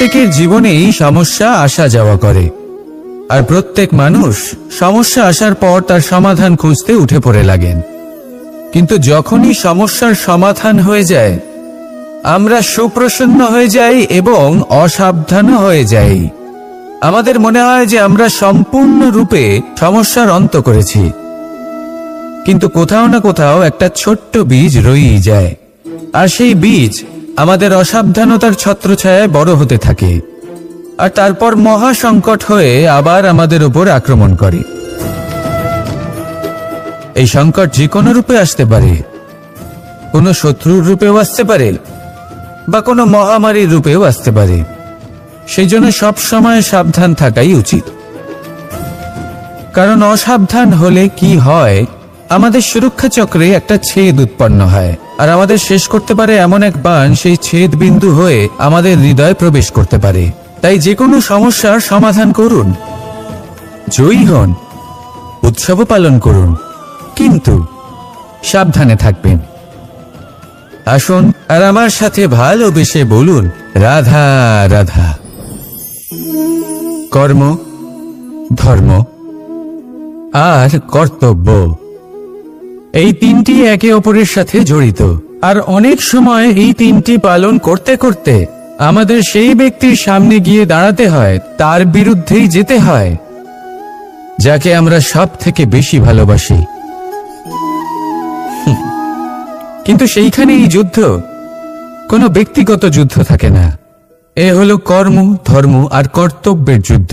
প্রত্যেকের জীবনেই সমস্যা আসা যাওয়া করে, আর প্রত্যেক মানুষ সমস্যা আসার পর তার সমাধান খুঁজতে উঠে পড়ে লাগেন। কিন্তু যখনই সমস্যার সমাধান হয়ে যায়, আমরা সুপ্রসন্ন হয়ে যাই এবং অসাবধানও হয়ে যাই। আমাদের মনে হয় যে আমরা সম্পূর্ণরূপে সমস্যার অন্ত করেছি, কিন্তু কোথাও না কোথাও একটা ছোট্ট বীজ রয়েই যায়, আর সেই বীজ আমাদের অসাবধানতার ছত্রছায়ায় বড় হতে থাকে, আর তারপর মহা সংকট হয়ে আবার আমাদের উপর আক্রমণ করে। এই সংকট যে কোনো রূপে আসতে পারে, কোনো শত্রুর রূপেও আসতে পারে, বা কোনো মহামারীর রূপেও আসতে পারে। সেই জন্য সবসময় সাবধান থাকাই উচিত, কারণ অসাবধান হলে কি হয়, আমাদের সুরক্ষা চক্রে একটা ছেদ উৎপন্ন হয়, আর আমাদের শেষ করতে পারে এমন এক বাণ সেই ছেদ বিন্দু হয়ে আমাদের হৃদয়ে প্রবেশ করতে পারে। তাই যে কোনো সমস্যার সমাধান করুন, জয়ী হন, উৎসব পালন করুন, কিন্তু সাবধানে থাকবেন। আসুন আর আমার সাথে ভালোবেসে বলুন, রাধা রাধা। কর্ম, ধর্ম আর কর্তব্য, এই তিনটি একে অপরের সাথে জড়িত, আর অনেক সময় এই তিনটি পালন করতে করতে আমাদের সেই ব্যক্তির সামনে গিয়ে দাঁড়াতে হয়, তার বিরুদ্ধেই যেতে হয়, যাকে আমরা সব থেকে বেশি ভালোবাসি। কিন্তু সেইখানে এই যুদ্ধ কোনো ব্যক্তিগত যুদ্ধ থাকে না, এ হলো কর্ম, ধর্ম আর কর্তব্যের যুদ্ধ।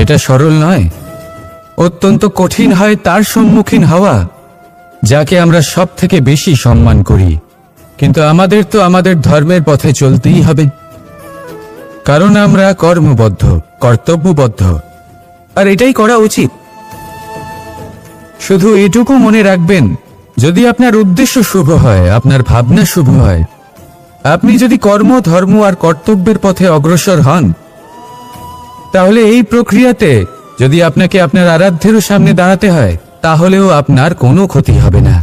এটা সরল নয়, অত্যন্ত কঠিন হয় তার সম্মুখীন হওয়া যাকে আমরা সব থেকে বেশি সম্মান করি। কিন্তু আমাদের তো আমাদের ধর্মের পথে চলতেই হবে, কারণ আমরা কর্মবদ্ধ, কর্তব্যবদ্ধ, আর এটাই করা উচিত। শুধু এটুকু মনে রাখবেন, যদি আপনার উদ্দেশ্য শুভ হয়, আপনার ভাবনা শুভ হয়, আপনি যদি কর্ম, ধর্ম আর কর্তব্যের পথে অগ্রসর হন, তাহলে এই প্রক্রিয়াতে যদি আপনাকে আপনার আরাধ্যেরও সামনে দাঁড়াতে হয়, তাহলেও আপনার কোনো ক্ষতি হবে না।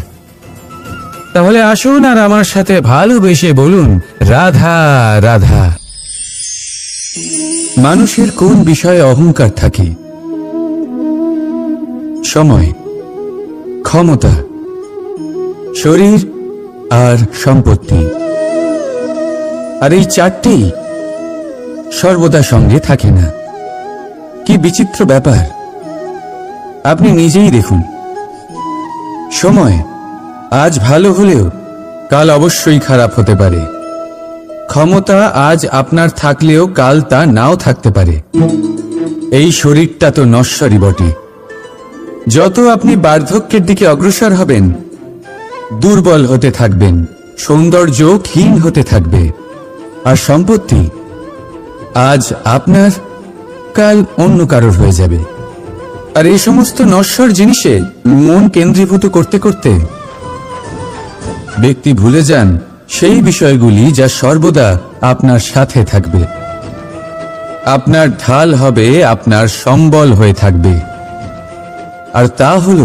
তাহলে আসুন আর আমার সাথে ভালোবেসে বলুন, রাধা রাধা। মানুষের কোন বিষয়ে অহংকার থাকে? সময়, ক্ষমতা, শরীর আর সম্পত্তি। আর এই চারটেই সর্বদা সঙ্গে থাকে না। কি বিচিত্র ব্যাপার! আপনি নিজেই দেখুন, সময় আজ ভালো হলেও কাল অবশ্যই খারাপ হতে পারে। ক্ষমতা আজ আপনার থাকলেও কাল তা নাও থাকতে পারে। এই শরীরটা তো নশ্বরই বটে। যত আপনি বার্ধক্যের দিকে অগ্রসর হবেন, দুর্বল হতে থাকবেন, সৌন্দর্য ক্ষীণ হতে থাকবে। আর সম্পত্তি আজ আপনার, কাল অন্য কারোর হয়ে যাবে। আর এই সমস্ত নশ্বর জিনিসে মন কেন্দ্রীভূত করতে করতে ব্যক্তি ভুলে যান সেই বিষয়গুলি যা সর্বদা আপনার সাথে থাকবে, আপনার ঢাল হবে, আপনার সম্বল হয়ে থাকবে। আর তা হল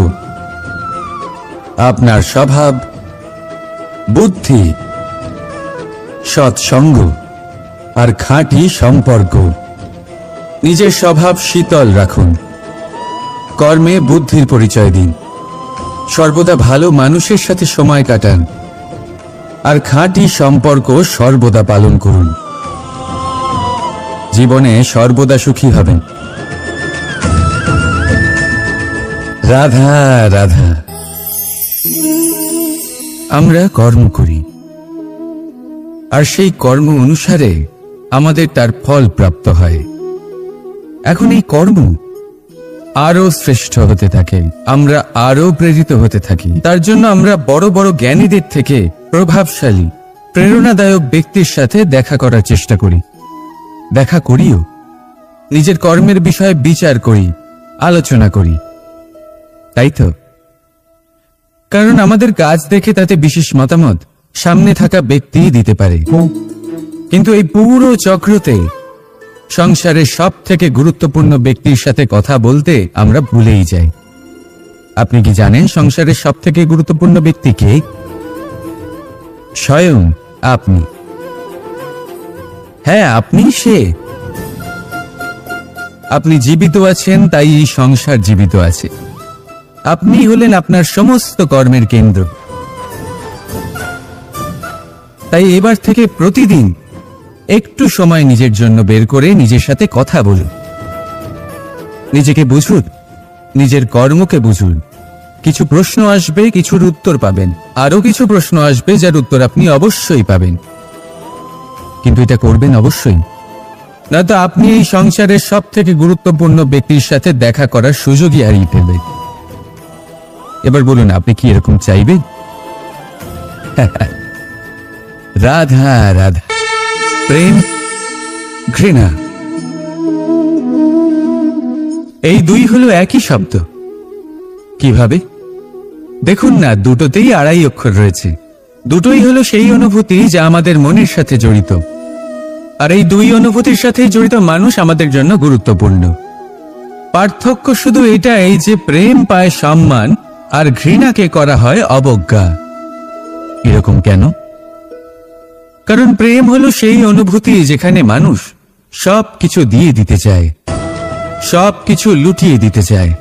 আপনার স্বভাব, বুদ্ধি, সৎসঙ্গ আর খাঁটি সম্পর্ক। নিজের স্বভাব শীতল রাখুন, কর্মে বুদ্ধির পরিচয় দিন, সর্বদা ভালো মানুষের সাথে সময় কাটান, আর খাঁটি সম্পর্ক সর্বদা পালন করুন। জীবনে সর্বদা সুখী হবেন। রাধা রাধা। আমরা কর্ম করি, আর সেই কর্ম অনুসারে আমাদের তার ফল প্রাপ্ত হয়। এখন এই কর্ম আরো শ্রেষ্ঠ হতে থাকে, আমরা আরো প্রেরিত হতে থাকি। তার জন্য আমরা বড় বড় জ্ঞানীদের থেকে প্রভাবশালী, প্রেরণাদায়ক ব্যক্তির সাথে দেখা করার চেষ্টা করি, দেখা করিও। নিজের কর্মের বিষয়ে বিচার করি, আলোচনা করি, তাই তো? কারণ আমাদের কাজ দেখে তাতে বিশেষ মতামত সামনে থাকা ব্যক্তি দিতে পারে। কিন্তু এই পুরো চক্রতে সংসারের সব থেকে গুরুত্বপূর্ণ ব্যক্তির সাথে কথা বলতে আমরা ভুলেই যাই। আপনি কি জানেন সংসারের সব থেকে গুরুত্বপূর্ণ ব্যক্তি কে? স্বয়ং আপনি। হ্যাঁ, আপনি সে। আপনি জীবিত আছেন, তাই এই সংসার জীবিত আছে। আপনি হলেন আপনার সমস্ত কর্মের কেন্দ্র। তাই এবার থেকে প্রতিদিন একটু সময় নিজের জন্য বের করে নিজের সাথে কথা বলুন। নিজেকে বুঝুন, নিজের কর্মকে বুঝুন। কিছু প্রশ্ন আসবে, কিছুর উত্তর পাবেন। আরো কিছু প্রশ্ন আসবে যার উত্তর আপনি অবশ্যই পাবেন, কিন্তু এটা করবেন অবশ্যই, নয়তো আপনি এই সংসারের সব থেকে গুরুত্বপূর্ণ ব্যক্তির সাথে দেখা করার সুযোগই হারিয়ে ফেলবেন। এবার বলুন, আপনি কি এরকম চাইবেন? রাধা রাধা, প্রেম, ঘৃণা, এই দুই হলো একই শব্দ। কিভাবে? দেখুন না, দুটোতেই আড়াই অক্ষর রয়েছে। দুটোই হলো সেই অনুভূতি যা আমাদের মনের সাথে জড়িত, আর এই দুই অনুভূতির সাথে জড়িত মানুষ আমাদের জন্য গুরুত্বপূর্ণ। পার্থক্য শুধু এটাই যে প্রেম পায় সম্মান আর ঘৃণাকে করা হয় অবজ্ঞা। এরকম কেন? কারণ প্রেম হলো সেই অনুভূতি যেখানে মানুষ সব কিছু দিয়ে দিতে চায়, সব কিছু লুটিয়ে দিতে চায়।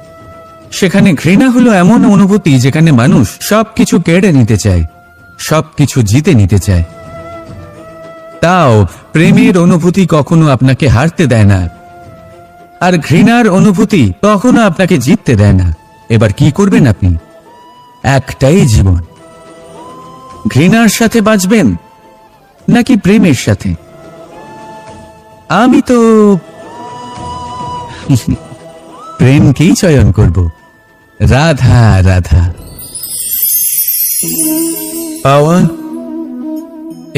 সেখানে ঘৃণা হলো এমন অনুভূতি যেখানে মানুষ সব কিছু কেড়ে নিতে চায়, সব কিছু জিতে নিতে চায়। তাও প্রেমের অনুভূতি কখনো আপনাকে হারতে দেয় না, আর ঘৃণার অনুভূতি কখনো আপনাকে জিততে দেয় না। এবার কি করবেন আপনি? একটাই জীবন। ঘৃণার সাথে বাঁচবেন নাকি প্রেমের সাথে? আমি তো প্রেমকেই চয়ন করব। রাধা রাধা। পাওয়া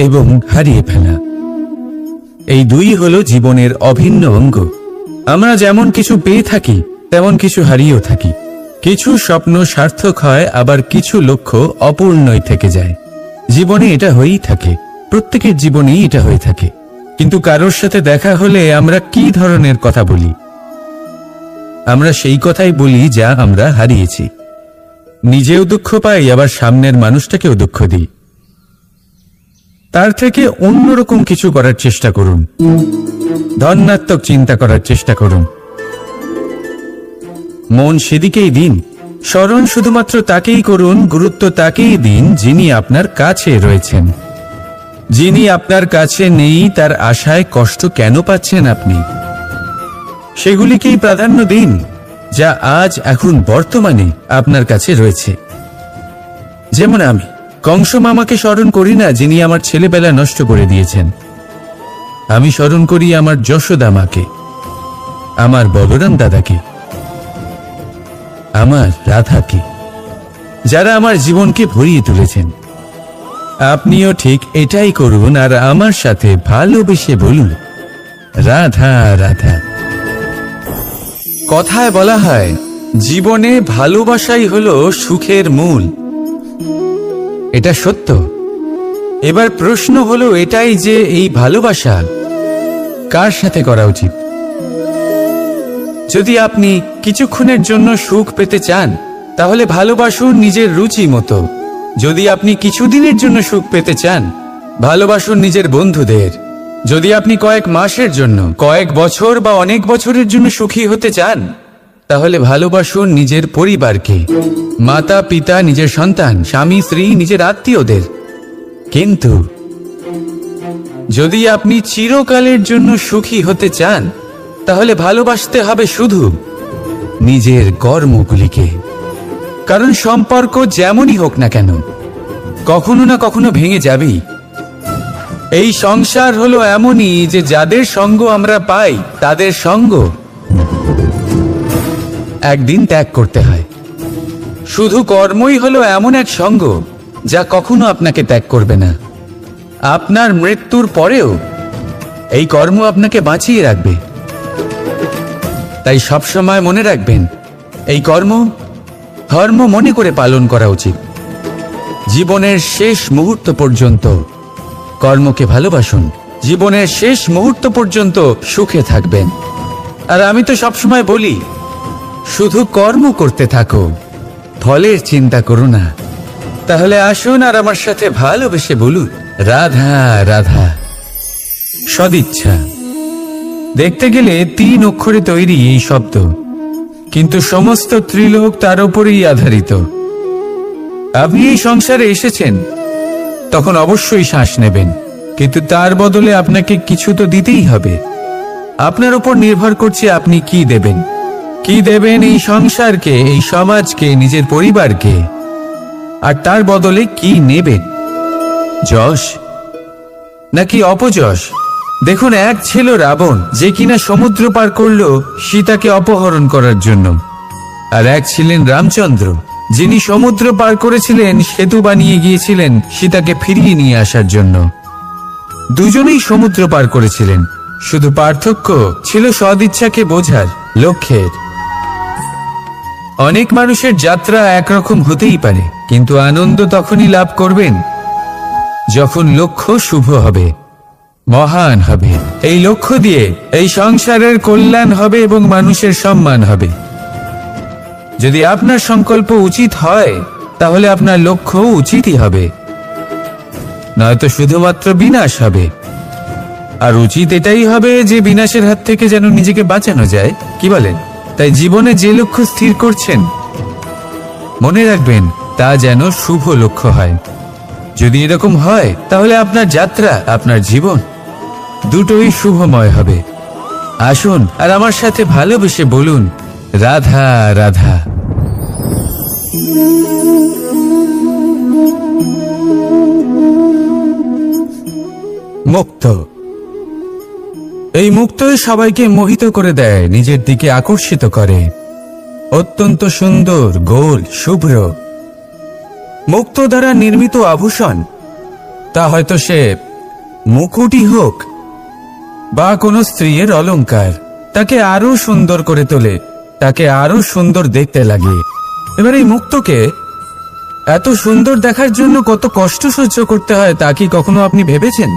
এবং হারিয়ে ফেলা, এই দুই হলো জীবনের অভিন্ন অঙ্গ। আমরা যেমন কিছু পেয়ে থাকি, তেমন কিছু হারিয়েও থাকি। কিছু স্বপ্ন সার্থক হয়, আবার কিছু লক্ষ্য অপূর্ণই থেকে যায়। জীবনে এটা হয়েই থাকে, প্রত্যেকের জীবনেই এটা হয়ে থাকে। কিন্তু কারোর সাথে দেখা হলে আমরা কি ধরনের কথা বলি? আমরা সেই কথাই বলি যা আমরা হারিয়েছি। নিজেও দুঃখ পাই, আবার সামনের মানুষটাকেও দুঃখ দিই। তার থেকে অন্যরকম কিছু করার চেষ্টা করুন, ধনাত্মক চিন্তা করার চেষ্টা করুন। মন সেদিকেই দিন। স্মরণ শুধুমাত্র তাকেই করুন, গুরুত্ব তাকেই দিন যিনি আপনার কাছে রয়েছেন। যিনি আপনার কাছে নেই তার আশায় কষ্ট কেন পাচ্ছেন আপনি? সেগুলিকেই প্রাধান্য দিন যা আজ এখন বর্তমানে আপনার কাছে রয়েছে। যেমন আমি কংস মামাকে স্মরণ করি না, যিনি আমার ছেলেবেলা নষ্ট করে দিয়েছেন। আমি স্মরণ করি আমার যশোদা মাকে, আমার বলরাম দাদাকে, আমার রাধাকে, যারা আমার জীবনকে ভরিয়ে তুলেছেন। আপনিও ঠিক এটাই করুন, আর আমার সাথে ভালোবেসে বলুন, রাধা রাধা। কথায় বলা হয়, জীবনে ভালোবাসাই হলো সুখের মূল। এটা সত্য। এবার প্রশ্ন হলো এটাই যে এই ভালোবাসা কার সাথে করা উচিত? যদি আপনি কিছুক্ষণের জন্য সুখ পেতে চান, তাহলে ভালোবাসুন নিজের রুচি মতো। যদি আপনি কিছুদিনের জন্য সুখ পেতে চান, ভালোবাসুন নিজের বন্ধুদের। যদি আপনি কয়েক মাসের জন্য, কয়েক বছর বা অনেক বছরের জন্য সুখী হতে চান, তাহলে ভালোবাসুন নিজের পরিবারকে, মাতা পিতা, নিজের সন্তান, স্বামী স্ত্রী, নিজের আত্মীয়দের। কিন্তু যদি আপনি চিরকালের জন্য সুখী হতে চান, তাহলে ভালোবাসতে হবে শুধু নিজের কর্মগুলিকে। কারণ সম্পর্ক যেমনই হোক না কেন, কখনো না কখনো ভেঙে যাবেই। এই সংসার হলো এমনই যে যাদের সঙ্গ আমরা পাই, তাদের সঙ্গ একদিন ত্যাগ করতে হয়। শুধু কর্মই হলো এমন এক সঙ্গ যা কখনো আপনাকে ত্যাগ করবে না। আপনার মৃত্যুর পরেও এই কর্ম আপনাকে বাঁচিয়ে রাখবে। তাই সবসময় মনে রাখবেন, এই কর্ম ধর্ম মনে করে পালন করা উচিত। জীবনের শেষ মুহূর্ত পর্যন্ত কর্মকে ভালোবাসুন। জীবনের শেষ মুহূর্ত পর্যন্ত সুখে থাকবেন। আর আমি তো সবসময় বলি, শুধু কর্ম করতে থাকো, ফলের চিন্তা করো না। তাহলে আসুন আর আমার সাথে ভালোবেসে বলুন, রাধা রাধা। সদিচ্ছা। দেখতে গেলে 3 অক্ষরে তৈরি এই শব্দ, কিন্তু সমস্ত ত্রিলোক তার উপরেই আধারিত। আপনি এই সংসারে এসেছেন, তখন অবশ্যই শ্বাস নেবেন, কিন্তু তার বদলে আপনাকে কিছু তো দিতেই হবে। আপনার উপর নির্ভর করছে আপনি কি দেবেন। কি দেবেন এই সংসারকে, এই সমাজকে, নিজের পরিবারকে, আর তার বদলে কি নেবেন? যশ নাকি অপযশ? দেখুন, এক ছিল রাবণ, যে কিনা সমুদ্র পার করল সীতাকে অপহরণ করার জন্য, আর এক ছিলেন রামচন্দ্র, যিনি সমুদ্র পার করেছিলেন, সেতু বানিয়ে গিয়েছিলেন সীতাকে ফিরিয়ে নিয়ে আসার জন্য। দুজনেই সমুদ্র পার করেছিলেন, শুধু পার্থক্য ছিল সদিচ্ছাকে বোঝার, লক্ষ্যের। অনেক মানুষের যাত্রা একরকম হতেই পারে, কিন্তু আনন্দ তখনই লাভ করবেন যখন লক্ষ্য শুভ হবে, মহান হবে। এই লক্ষ্য দিয়ে এই সংসারের কল্যাণ হবে এবং মানুষের সম্মান হবে। যদি আপনার সংকল্প উচিত হয়, তাহলে আপনার লক্ষ্য উচিতই হবে, নয়তো শুধুমাত্র বিনাশ হবে। আর উচিত এটাই হবে যে বিনাশের হাত থেকে যেন নিজেকে বাঁচানো যায়, কি বলেন? তাই জীবনে যে লক্ষ্য স্থির করছেন, মনে রাখবেন তা যেন শুভ লক্ষ্য হয়। যদি এরকম হয়, তাহলে আপনার যাত্রা, আপনার জীবন দুটোই শুভময় হবে। আসুন আর আমার সাথে ভালোবেসে বলুন, রাধা রাধা। মুক্ত। এই মুক্তই সবাইকে মোহিত করে দেয়, নিজের দিকে আকর্ষিত করে। অত্যন্ত সুন্দর, গোল, শুভ্র। মুক্ত দ্বারা নির্মিত আভূষণ, তা হয়তো সে মুকুটই হোক বা কোনো স্ত্রীর অলংকার, তাকে আরো সুন্দর করে তোলে, তাকে আরো সুন্দর দেখতে লাগে। এবার এই মুক্তকে এত সুন্দর দেখার জন্য কত কষ্ট সহ্য করতে হয়, তা কি কখনো আপনি ভেবেছেন?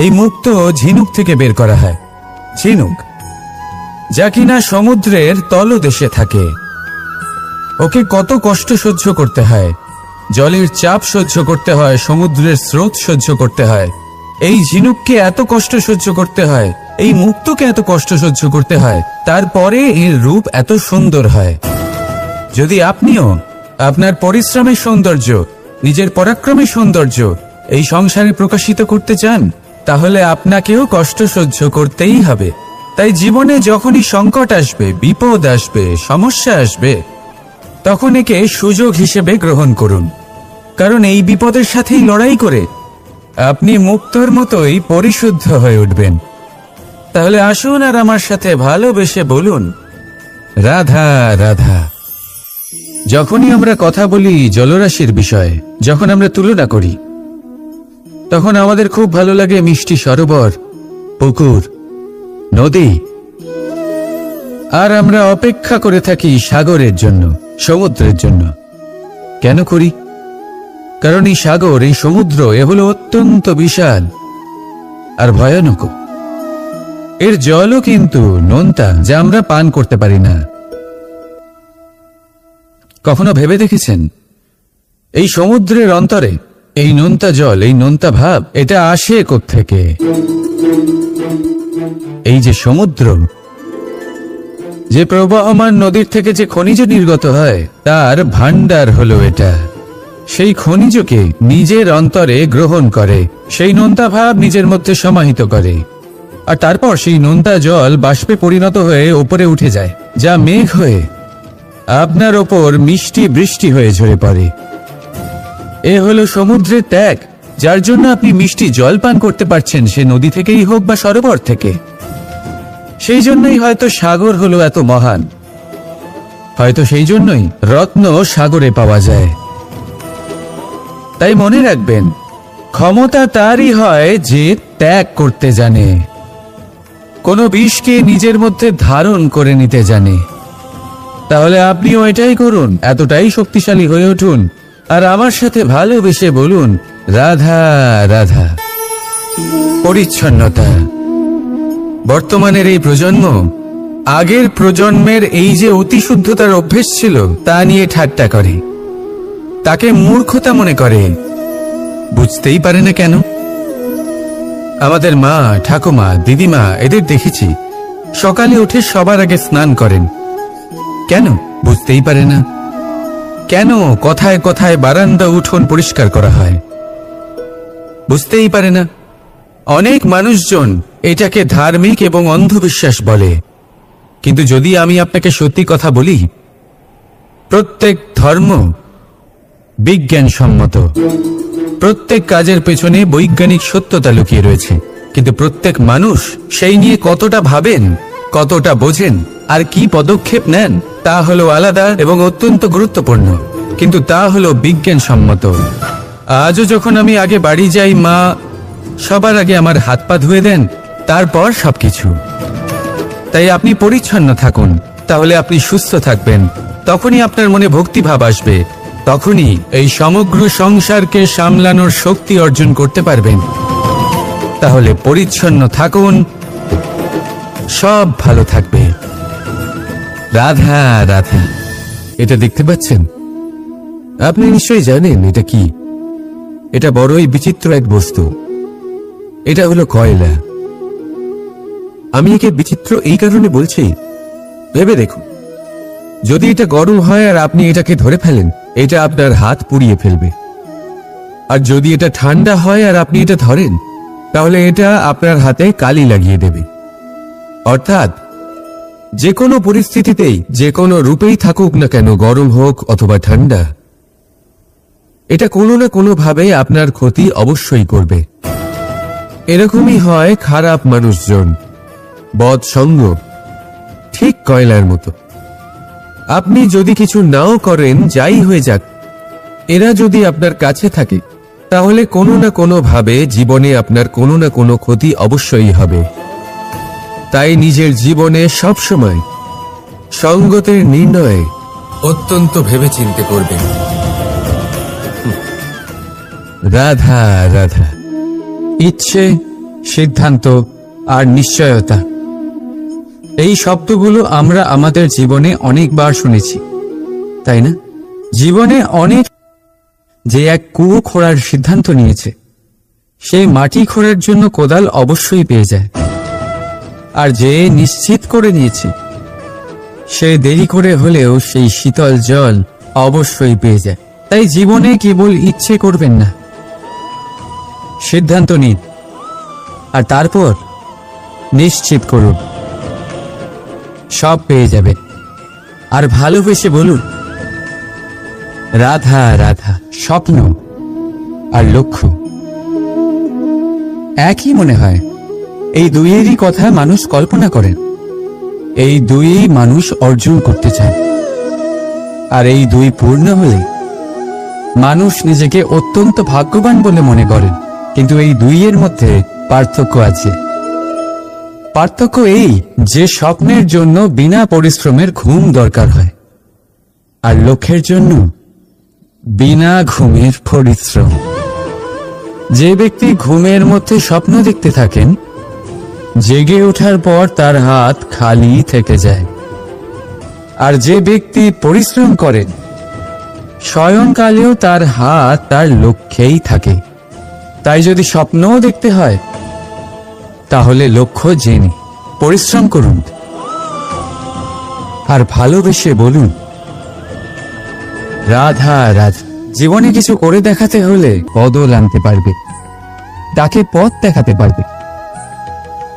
এই মুক্ত ঝিনুক থেকে বের করা হয়, ঝিনুক যা কিনা সমুদ্রের তলদেশে থাকে। ওকে কত কষ্ট সহ্য করতে হয়, জলের চাপ সহ্য করতে হয়, সমুদ্রের স্রোত সহ্য করতে হয়। এই ঝিনুককে এত কষ্ট সহ্য করতে হয়, এই মুক্তকে এত কষ্ট সহ্য করতে হয়, তারপরে এর রূপ এত সুন্দর হয়। যদি আপনিও আপনার পরিশ্রমের সৌন্দর্য, নিজের পরাক্রমের সৌন্দর্য এই সংসারে প্রকাশিত করতে চান, তাহলে আপনাকেও কষ্ট সহ্য করতেই হবে। তাই জীবনে যখনই সংকট আসবে, বিপদ আসবে, সমস্যা আসবে, তখন একে সুযোগ হিসেবে গ্রহণ করুন। কারণ এই বিপদের সাথেই লড়াই করে আপনি মুক্তর মতোই পরিশুদ্ধ হয়ে উঠবেন। তাহলে আসুন আর আমার সাথে ভালোবেসে বলুন, রাধা রাধা। যখনই আমরা কথা বলি জলরাশির বিষয়ে, যখন আমরা তুলনা করি, তখন আমাদের খুব ভালো লাগে মিষ্টি সরোবর, পুকুর, নদী, আর আমরা অপেক্ষা করে থাকি সাগরের জন্য, সমুদ্রের জন্য। কেন করি? কারণ এই সাগর, এই সমুদ্র, এ হলো অত্যন্ত বিশাল আর ভয়ানক। এর জলও কিন্তু নোনতা, যা আমরা পান করতে পারি না। কখনো ভেবে দেখেছেন এই সমুদ্রের অন্তরে এই নোনতা জল, এই নোনতা ভাব, এটা আসে কোত্থেকে? এই যে সমুদ্র, যে প্রবাহমান নদীর থেকে যে খনিজ নির্গত হয়, তার ভান্ডার হলো এটা। সেই খনিজকে নিজের অন্তরে গ্রহণ করে, সেই নোনতা ভাব নিজের মধ্যে সমাহিত করে, আর তারপর সেই নোনতা জল বাষ্পে পরিণত হয়ে ওপরে উঠে যায়, যা মেঘ হয়ে আপনার ওপর মিষ্টি বৃষ্টি হয়ে ঝরে পড়ে। এ হলো সমুদ্রের ত্যাগ, যার জন্য আপনি মিষ্টি জল পান করতে পারছেন, সে নদী থেকেই হোক বা সরোবর থেকে। সেই জন্যই হয়তো সাগর হলো এত মহান, হয়তো সেই জন্যই রত্ন সাগরে পাওয়া যায়। তাই মনে রাখবেন, ক্ষমতা তারই হয় যে ত্যাগ করতে জানে, কোনো বিষকে নিজের মধ্যে ধারণ করে নিতে জানে। তাহলে আপনিও এটাই করুন, এতটাই শক্তিশালী হয়ে উঠুন, আর আমার সাথে ভালোবেসে বলুন, রাধা রাধা। পরিচ্ছন্নতা। বর্তমানের এই প্রজন্ম আগের প্রজন্মের এই যে অতিশুদ্ধতার অভ্যেস ছিল, তা নিয়ে ঠাট্টা করে, তাকে মূর্খতা মনে করে। বুঝতেই পারে না কেন? আমাদের মা, ঠাকুমা, দিদিমা এদের দেখেছি সকালে উঠে সবার আগে স্নান করেন। কেন বুঝতেই পারে না। কেন কথায় কথায় বারান্দা উঠোন পরিষ্কার করা হয়, বুঝতেই পারে না। অনেক মানুষজন এটাকে ধার্মিক এবং অন্ধবিশ্বাস বলে, কিন্তু যদি আমি আপনাকে সত্যি কথা বলি, প্রত্যেক ধর্ম বিজ্ঞানসম্মত। প্রত্যেক কাজের পেছনে বৈজ্ঞানিক সত্যতা লুকিয়ে রয়েছে, কিন্তু প্রত্যেক মানুষ সেই নিয়ে কতটা ভাবেন, কতটা বোঝেন আর কি পদক্ষেপ নেন তা হলো আলাদা এবং অত্যন্ত গুরুত্বপূর্ণ, কিন্তু তা হলো বিজ্ঞানসম্মত। আজও যখন আমি আগে বাড়ি যাই, মা সবার আগে আমার হাত পা ধুয়ে দেন, তারপর সবকিছু। তাই আপনি পরিচ্ছন্ন থাকুন, তাহলে আপনি সুস্থ থাকবেন। তখনই আপনার মনে ভক্তিভাব আসবে, তখনই এই সমগ্র সংসারকে সামলানোর শক্তি অর্জন করতে পারবেন। তাহলে পরিচ্ছন্ন থাকুন, সব ভালো থাকবে। রাধা রাধা। এটা দেখতে পাচ্ছেন? আপনি নিশ্চয়ই জানেন এটা কি। এটা বড়ই বিচিত্র এক বস্তু। এটা হলো কয়লা। আমি একে বিচিত্র এই কারণে বলছি, ভেবে দেখুন, যদি এটা গরম হয় আর আপনি এটাকে ধরে ফেলেন, এটা আপনার হাত পুড়িয়ে ফেলবে। আর যদি এটা ঠান্ডা হয় আর আপনি এটা ধরেন, তাহলে এটা আপনার হাতে কালি লাগিয়ে দেবে। অর্থাৎ যে কোনো পরিস্থিতিতেই, যে কোনো রূপেই থাকুক না কেন, গরম হোক অথবা ঠান্ডা, এটা কোনো না কোনো ভাবে আপনার ক্ষতি অবশ্যই করবে। এরকমই হয় খারাপ মানুষজন, বদ সঙ্গ, ঠিক কয়লার মতো। আপনি যদি কিছু নাও করেন, যাই হয়ে যাক, এরা যদি আপনার কাছে থাকে, তাহলে কোনো না কোনো ভাবে জীবনে আপনার কোনো না কোনো ক্ষতি অবশ্যই হবে। তাই নিজের জীবনে সবসময় সঙ্গতের নির্ণয় অত্যন্ত ভেবেচিন্তে করবেন। রাধা রাধা। ইচ্ছে, সিদ্ধান্ত আর নিশ্চয়তা, এই শব্দগুলো আমরা আমাদের জীবনে অনেকবার শুনেছি, তাই না? জীবনে অনেক যে এক কুয়ো খোঁড়ার সিদ্ধান্ত নিয়েছে, সে মাটি খোঁড়ার জন্য কোদাল অবশ্যই পেয়ে যায়। আর যে নিশ্চিত করে নিয়েছে, সে দেরি করে হলেও সেই শীতল জল অবশ্যই পেয়ে যায়। তাই জীবনে কেবল ইচ্ছে করবেন না, সিদ্ধান্ত নিন আর তারপর নিশ্চিত করুন, সব পেয়ে যাবেন। আর ভালোবেসে বলুন, রাধা রাধা। স্বপ্ন আর লক্ষ্য একই মনে হয়। এই দুইয়েরই কথা মানুষ কল্পনা করেন, এই দুই মানুষ অর্জন করতে চায়। আর এই দুই পূর্ণ হলে মানুষ নিজেকে অত্যন্ত ভাগ্যবান বলে মনে করেন। কিন্তু এই দুইয়ের মধ্যে পার্থক্য আছে। পার্থক্য এই যে স্বপ্নের জন্য বিনা পরিশ্রমের ঘুম দরকার হয়, আর লক্ষ্যের জন্য বিনা ঘুমের পরিশ্রম। যে ব্যক্তি ঘুমের মধ্যে স্বপ্ন দেখতে থাকেন, জেগে ওঠার পর তার হাত খালি থেকে যায়। আর যে ব্যক্তি পরিশ্রম করেন, শয়নকালেও তার হাত তার লক্ষ্যেই থাকে। তাই যদি স্বপ্নও দেখতে হয়, তাহলে লক্ষ্য জেনে পরিশ্রম করুন আর ভালোবেসে বলুন, রাধা রাধা। জীবনে কিছু করে দেখাতে হলে বদল আনতে পারবে, তাকে পথ দেখাতে পারবে,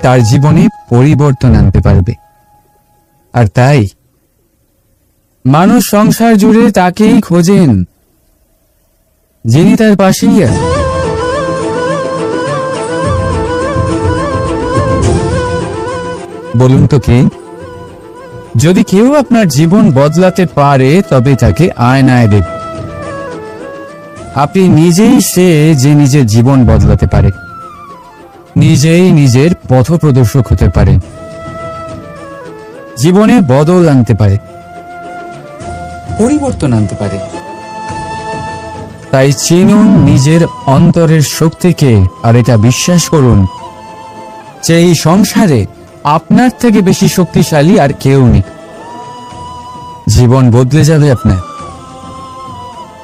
তার জীবনে পরিবর্তন আনতে পারবে। আর তাই মানুষ সংসার জুড়ে তাকেই খোঁজেন, যিনি তার পাশেই আছেন। বলুন তো কে? যদি কেউ আপনার জীবন বদলাতে পারে, তবে তাকে আয়নায় দেখুন। আপনি নিজেই সে যে নিজের জীবন বদলাতে পারে, নিজেই নিজের পথপ্রদর্শক হতে পারে, জীবনে বদল আনতে পারে, পরিবর্তন আনতে পারে। তাই চিনুন নিজের অন্তরের শক্তিকে, আর এটা বিশ্বাস করুন যে এই সংসারে আপনার থেকে বেশি শক্তিশালী আর কেউ নেই। জীবন বদলে যাবে আপনার।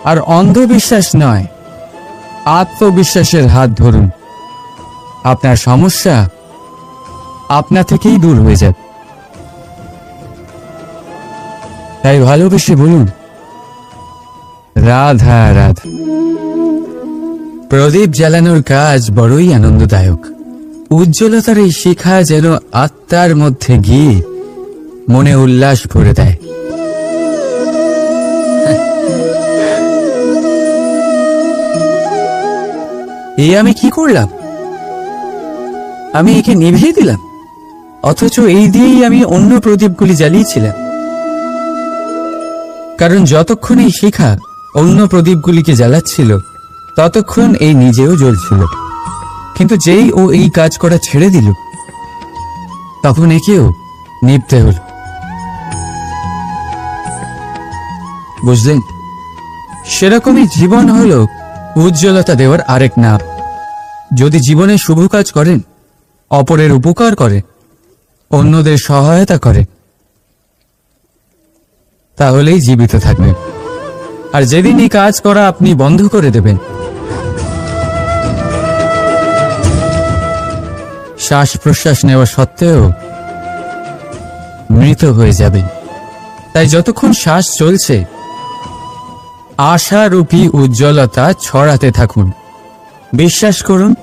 আর অন্ধবিশ্বাস নয়, আত্মবিশ্বাসের হাত ধরুন, আপনার সমস্যা আপনা থেকেই দূর হয়ে যাবে। তাই ভালোবেসে বলুন, রাধা রাধা। প্রদীপ জ্বালানোর কাজ বড়ই আনন্দদায়ক। উজ্জ্বলতার এই শিখা যেন আত্মার মধ্যে গিয়ে মনে উল্লাস ভরে দেয়। এই আমি কি করলাম? আমি একে নিভিয়ে দিলাম, অথচ এই দিয়েই আমি অন্য প্রদীপগুলি জ্বালিয়েছিলাম। কারণ যতক্ষণ এই শিখা অন্য প্রদীপগুলিকে জ্বালাচ্ছিল ততক্ষণ এই নিজেও জ্বলছিল। কিন্তু যেই ও এই কাজ করা ছেড়ে দিল তখন একেও নিভতে হল। বুঝলেন? সেরকমই জীবন হলো উজ্জ্বলতা দেওয়ার আরেক নাম। যদি জীবনে শুভ কাজ করেন, অপরের উপকার করে, অন্যদের সহায়তা করে, তাহলেই জীবিত থাকবেন। আর যেদিন এই কাজ করা আপনি বন্ধ করে দেবেন, শ্বাস প্রশ্বাস নেওয়া সত্ত্বেও মৃত হয়ে যাবেন। তাই যতক্ষণ শ্বাস চলছে আশারূপী উজ্জ্বলতা ছড়াতে থাকুন। বিশ্বাস করুন,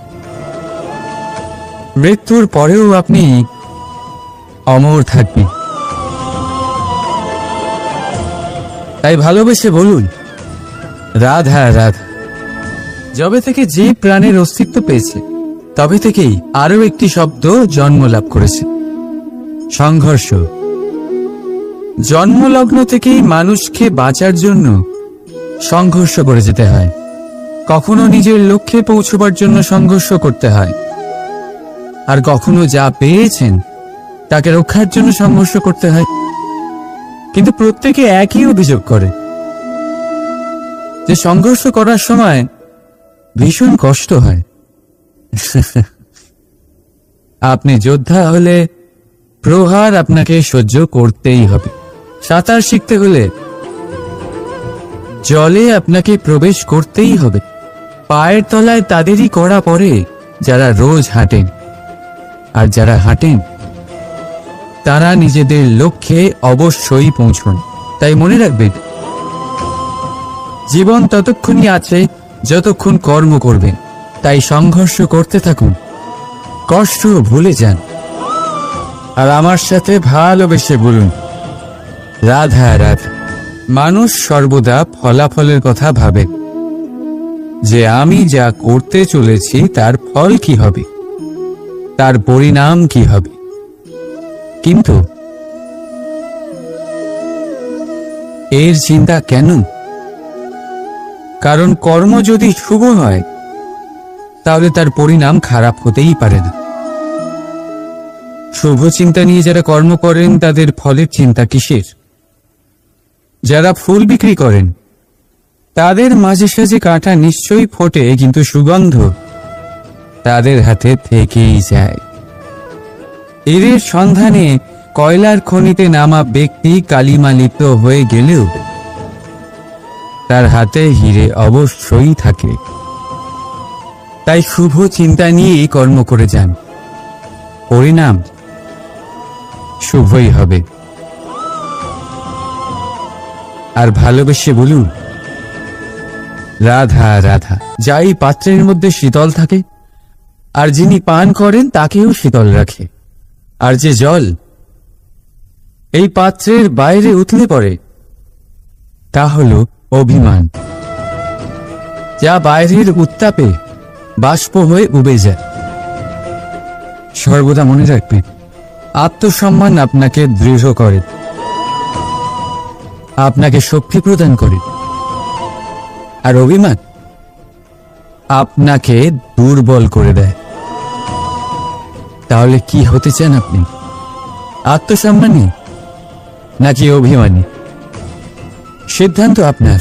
মৃত্যুর পরেও আপনি অমর থাকবেন। তাই ভালোবেসে বলুন, রাধা রাধা। যবে থেকে যে প্রাণের অস্তিত্ব পেয়েছে তবে থেকেই আরো একটি শব্দ জন্ম লাভ করেছে, সংঘর্ষ। জন্মলগ্ন থেকেই মানুষকে বাঁচার জন্য সংঘর্ষ করে যেতে হয়। কখনো নিজের লক্ষ্যে পৌঁছবার জন্য সংঘর্ষ করতে হয়, আর কখনো যা পেয়েছেন তাকে রক্ষার জন্য সংঘর্ষ করতে হয়। কিন্তু প্রত্যেকে একই অভিযোগ করে যে সংঘর্ষ করার সময় ভীষণ কষ্ট হয়। আপনি যোদ্ধা হলে প্রহার আপনাকে সহ্য করতেই হবে। সাঁতার শিখতে হলে জলে আপনাকে প্রবেশ করতেই হবে। পায়ের তলায় তাদেরই কড়া পড়ে যারা রোজ হাঁটেন, আর যারা হাঁটেন তারা নিজেদের লক্ষ্যে অবশ্যই পৌঁছন। তাই মনে রাখবেন, জীবন ততক্ষণই আছে যতক্ষণ কর্ম করবেন। তাই সংঘর্ষ করতে থাকুন, কষ্ট ভুলে যান, আর আমার সাথে ভালোবেসে বলুন, রাধা রাধা। মানুষ সর্বদা ফলাফলের কথা ভাবে, যে আমি যা করতে চলেছি তার ফল কি হবে, তার পরিণাম কি হবে। কিন্তু এর চিন্তা কেন? কারণ কর্ম যদি শুভ হয় তাহলে তার পরিণাম খারাপ হতেই পারে না। শুভ চিন্তা নিয়ে যারা কর্ম করেন তাদের ফলের চিন্তা কিসের? যারা ফুল বিক্রি করেন তাদের মাঝে সাঝে কাঁটা নিশ্চয়ই ফোটে, কিন্তু সুগন্ধ তাদের হাতে থেকেই যায়। এদের সন্ধানে কয়লার খনিতে নামা ব্যক্তি কালিমালিপ্ত হয়ে গেলেও তার হাতে হিরে অবশ্যই থাকে। তাই শুভ চিন্তা নিয়েই কর্ম করে যান, পরিণাম শুভই হবে। আর ভালোবেসে বলুন, রাধা রাধা। যাই পাত্রের মধ্যে শীতল থাকে, আর যিনি পান করেন তাকেও শীতল রাখে। আর যে জল এই পাত্রের বাইরে উতলে পড়ে তা হল অভিমান, যা বাইরের উত্তাপে বাষ্প হয়ে উবে যায়। সর্বদা মনে রাখবেন, আত্মসম্মান আপনাকে দৃঢ় করে, আপনাকে শক্তি প্রদান করে, আর অভিমান আপনাকে দুর্বল করে দেয়। তাহলে কি হতে চান আপনি? আত্মসম্মানী নাকি অভিমানী? সিদ্ধান্ত আপনার।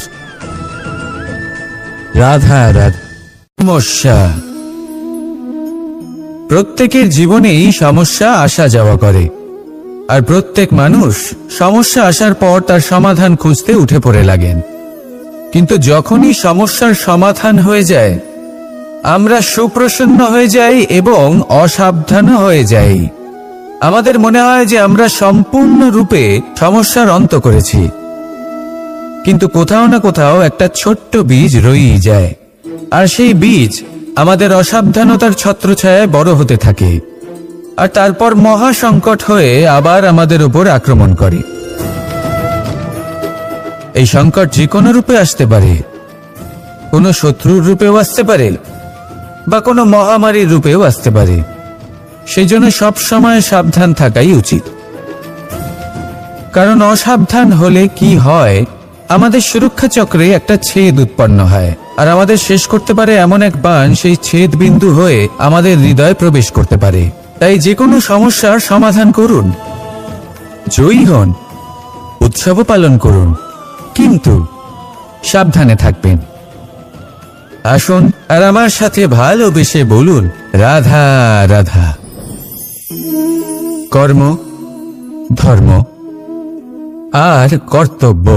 রাধা রাধা। সমস্যা। প্রত্যেকের জীবনেই সমস্যা আসা যাওয়া করে, আর প্রত্যেক মানুষ সমস্যা আসার পর তার সমাধান খুঁজতে উঠে পড়ে লাগেন। কিন্তু যখনই সমস্যার সমাধান হয়ে যায় আমরা সুপ্রসন্ন হয়ে যাই এবং অসাবধান হয়ে যাই। আমাদের মনে হয় যে আমরা সম্পূর্ণরূপে সমস্যার অন্ত করেছি, কিন্তু কোথাও না কোথাও একটা ছোট্ট বীজ রয়েই যায়, আর সেই বীজ আমাদের অসাবধানতার ছত্রছায়ায় বড় হতে থাকে, আর তারপর মহা সংকট হয়ে আবার আমাদের উপর আক্রমণ করে। এই সংকট যে কোনো রূপে আসতে পারে, কোনো শত্রুর রূপেও আসতে পারে, বা কোনো মহামারীর রূপেও আসতে পারে। সেই জন্য সবসময় সাবধান থাকাই উচিত, কারণ অসাবধান হলে কি হয়, আমাদের সুরক্ষা চক্রে একটা ছেদ উৎপন্ন হয়, আর আমাদের শেষ করতে পারে এমন এক বাণ সেই ছেদ বিন্দু হয়ে আমাদের হৃদয়ে প্রবেশ করতে পারে। তাই যে কোনো সমস্যার সমাধান করুন, জয়ী হন, উৎসব পালন করুন, কিন্তু সাবধানে থাকবেন। আসুন আর আমার সাথে ভালোবেসে বলুন, রাধা রাধা। কর্ম, ধর্ম আর কর্তব্য,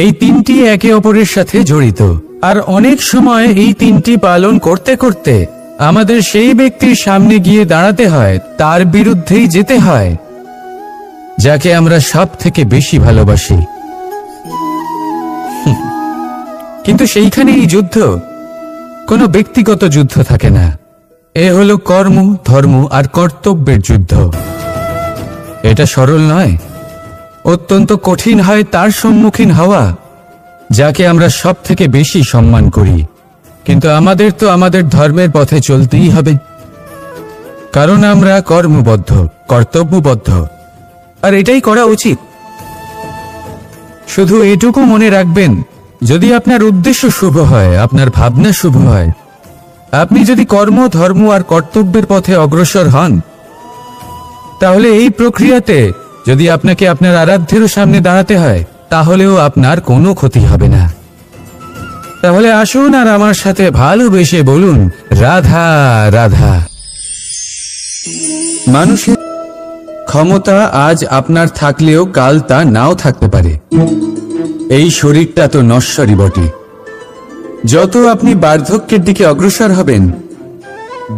এই তিনটি একে অপরের সাথে জড়িত, আর অনেক সময় এই তিনটি পালন করতে করতে আমাদের সেই ব্যক্তির সামনে গিয়ে দাঁড়াতে হয়, তার বিরুদ্ধেই যেতে হয়, যাকে আমরা সব থেকে বেশি ভালোবাসি। কিন্তু সেইখানে এই যুদ্ধ কোনো ব্যক্তিগত যুদ্ধ থাকে না, এ হলো কর্ম, ধর্ম আর কর্তব্যের যুদ্ধ। এটা সরল নয়, অত্যন্ত কঠিন হয় তার সম্মুখীন হওয়া যাকে আমরা সব থেকে বেশি সম্মান করি। কিন্তু আমাদের তো আমাদের ধর্মের পথে চলতেই হবে, কারণ আমরা কর্মবদ্ধ, কর্তব্যবদ্ধ, আর এটাই করা উচিত। শুধু এটুকু মনে রাখবেন, যদি আপনার উদ্দেশ্য শুভ হয়, আপনার ভাবনা শুভ হয়, আপনি যদি কর্ম, ধর্ম আর কর্তব্যের পথে অগ্রসর হন, তাহলে এই প্রক্রিয়াতে যদি আপনাকে আপনার আরাধ্যেরও সামনে দাঁড়াতে হয়, তাহলেও আপনার কোনো ক্ষতি হবে না। তাহলে আসুন আর আমার সাথে ভালোবেসে বলুন, রাধা রাধা। মানুষের ক্ষমতা আজ আপনার থাকলেও কাল তা নাও থাকতে পারে। এই শরীরটা তো নশ্বরই বটে। যত আপনি বার্ধক্যের দিকে অগ্রসর হবেন,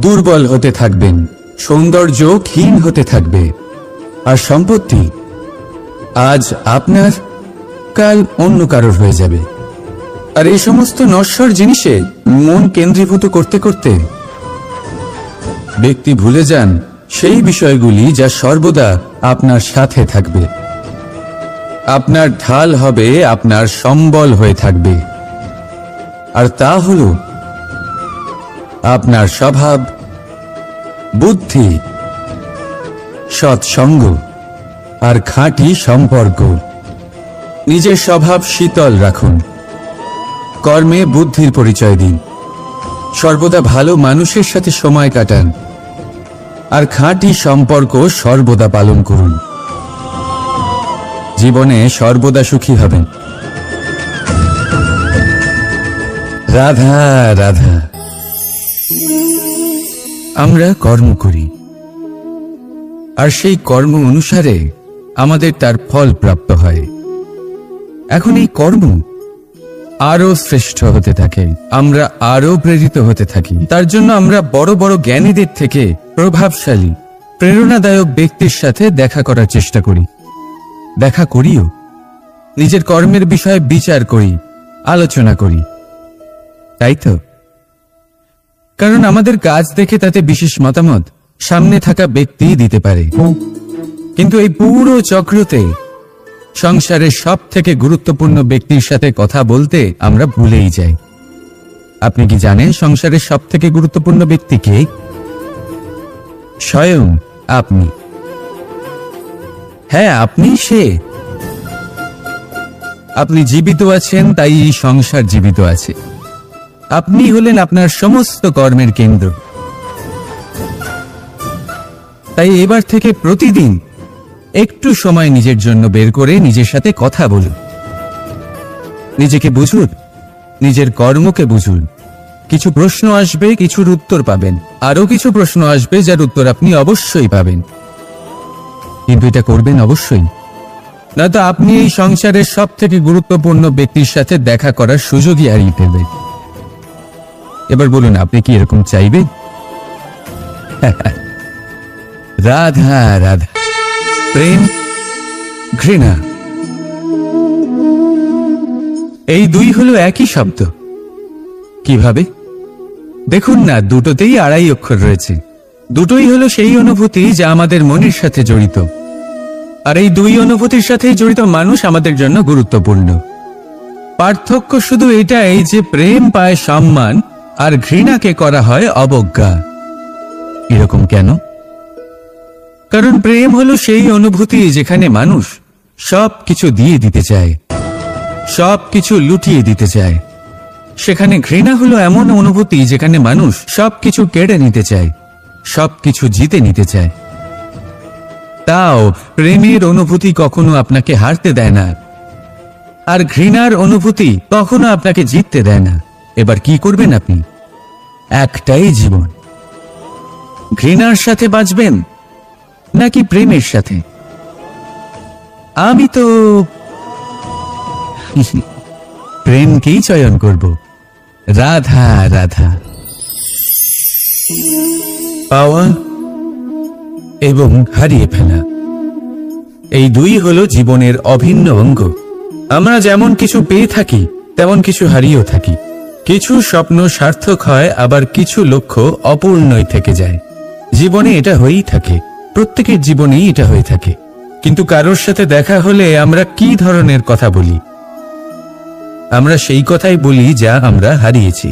দুর্বল হতে থাকবেন, সৌন্দর্য ক্ষীণ হতে থাকবে, আর সম্পত্তি আজ আপনার, কাল অন্য কারোর হয়ে যাবে। আর এই সমস্ত নশ্বর জিনিসে মন কেন্দ্রীভূত করতে করতে ব্যক্তি ভুলে যান সেই বিষয়গুলি যা সর্বদা আপনার সাথে থাকবে, আপনার ঢাল হবে, আপনার সম্বল হয়ে থাকবে। আর তা হল আপনার স্বভাব, বুদ্ধি, সৎসঙ্গ আর খাঁটি সম্পর্ক। নিজের স্বভাব শীতল রাখুন, কর্মে বুদ্ধির পরিচয় দিন, সর্বদা ভালো মানুষের সাথে সময় কাটান, আর খাঁটি সম্পর্ক সর্বদা পালন করুন। জীবনে সর্বদা সুখী হবেন। রাধা রাধা। আমরা কর্ম করি, আর সেই কর্ম অনুসারে আমাদের তার ফল প্রাপ্ত হয়। এখন এই কর্ম আরো শ্রেষ্ঠ হতে থাকে, আমরা আরো প্রেরিত হতে থাকি। তার জন্য আমরা বড় বড় জ্ঞানীদের থেকে প্রভাবশালী, প্রেরণাদায়ক ব্যক্তির সাথে দেখা করার চেষ্টা করি, দেখা করিও। নিজের কর্মের বিষয়ে বিচার করি, আলোচনা করি, তাই তো? কারণ আমাদের কাজ দেখে তাতে বিশেষ মতামত সামনে থাকা ব্যক্তি দিতে পারে, কিন্তু এই পুরো চক্রতে সংসারের সব থেকে গুরুত্বপূর্ণ ব্যক্তির সাথে কথা বলতে আমরা ভুলেই যাই। আপনি কি জানেন সংসারের সব থেকে গুরুত্বপূর্ণ ব্যক্তি কে? স্বয়ং আপনি। হ্যাঁ, আপনি সে। আপনি জীবিত আছেন, তাই এই সংসার জীবিত আছে। আপনি হলেন আপনার সমস্ত কর্মের কেন্দ্র। তাই এবার থেকে প্রতিদিন একটু সময় নিজের জন্য বের করে নিজের সাথে কথা বলুন, নিজেকে বুঝুন, নিজের কর্মকে বুঝুন। কিছু প্রশ্ন আসবে, কিছুর উত্তর পাবেন, আরো কিছু প্রশ্ন আসবে যার উত্তর আপনি অবশ্যই পাবেন, কিন্তু এটা করবেন অবশ্যই, নয়তো আপনি এই সংসারের সব থেকে গুরুত্বপূর্ণ ব্যক্তির সাথে দেখা করার সুযোগই হারিয়ে ফেলবেন। এবার বলুন, আপনি কি এরকম চাইবেন? রাধা রাধা, প্রেম, ঘৃণা, এই দুই হলো একই শব্দ। কিভাবে? দেখুন না, দুটোতেই আড়াই অক্ষর রয়েছে। দুটোই হলো সেই অনুভূতি যা আমাদের মনের সাথে জড়িত, আর এই দুই অনুভূতির সাথেই জড়িত মানুষ আমাদের জন্য গুরুত্বপূর্ণ। পার্থক্য শুধু এটাই যে প্রেম পায় সম্মান আর ঘৃণাকে করা হয় অবজ্ঞা। এরকম কেন? কারণ প্রেম হলো সেই অনুভূতি যেখানে মানুষ সব কিছু দিয়ে দিতে চায়, সব কিছু লুটিয়ে দিতে চায়। সেখানে ঘৃণা হলো এমন অনুভূতি যেখানে মানুষ সবকিছু কেড়ে নিতে চায়, সবকিছু জিতে নিতে চায়। তাও প্রেমের অনুভূতি কখনো আপনাকে হারতে দেয় না, আর ঘৃণার অনুভূতি কখনো আপনাকে জিততে দেয় না। এবার কি করবেন আপনি? একটাই জীবন, ঘৃণার সাথে বাঁচবেন নাকি প্রেমের সাথে? আমি তো প্রেমকেই চয়ন করব। রাধা রাধা। পাওয়া এবং হারিয়ে ফেলা, এই দুই হলো জীবনের অভিন্ন অঙ্গ। আমরা যেমন কিছু পেয়ে থাকি তেমন কিছু হারিয়েও থাকি। কিছু স্বপ্ন সার্থক হয়, আবার কিছু লক্ষ্য অপূর্ণই থেকে যায়। জীবনে এটা হয়েই থাকে, প্রত্যেকের জীবনেই এটা হয়ে থাকে। কিন্তু কারোর সাথে দেখা হলে আমরা কি ধরনের কথা বলি? আমরা সেই কথাই বলি যা আমরা হারিয়েছি।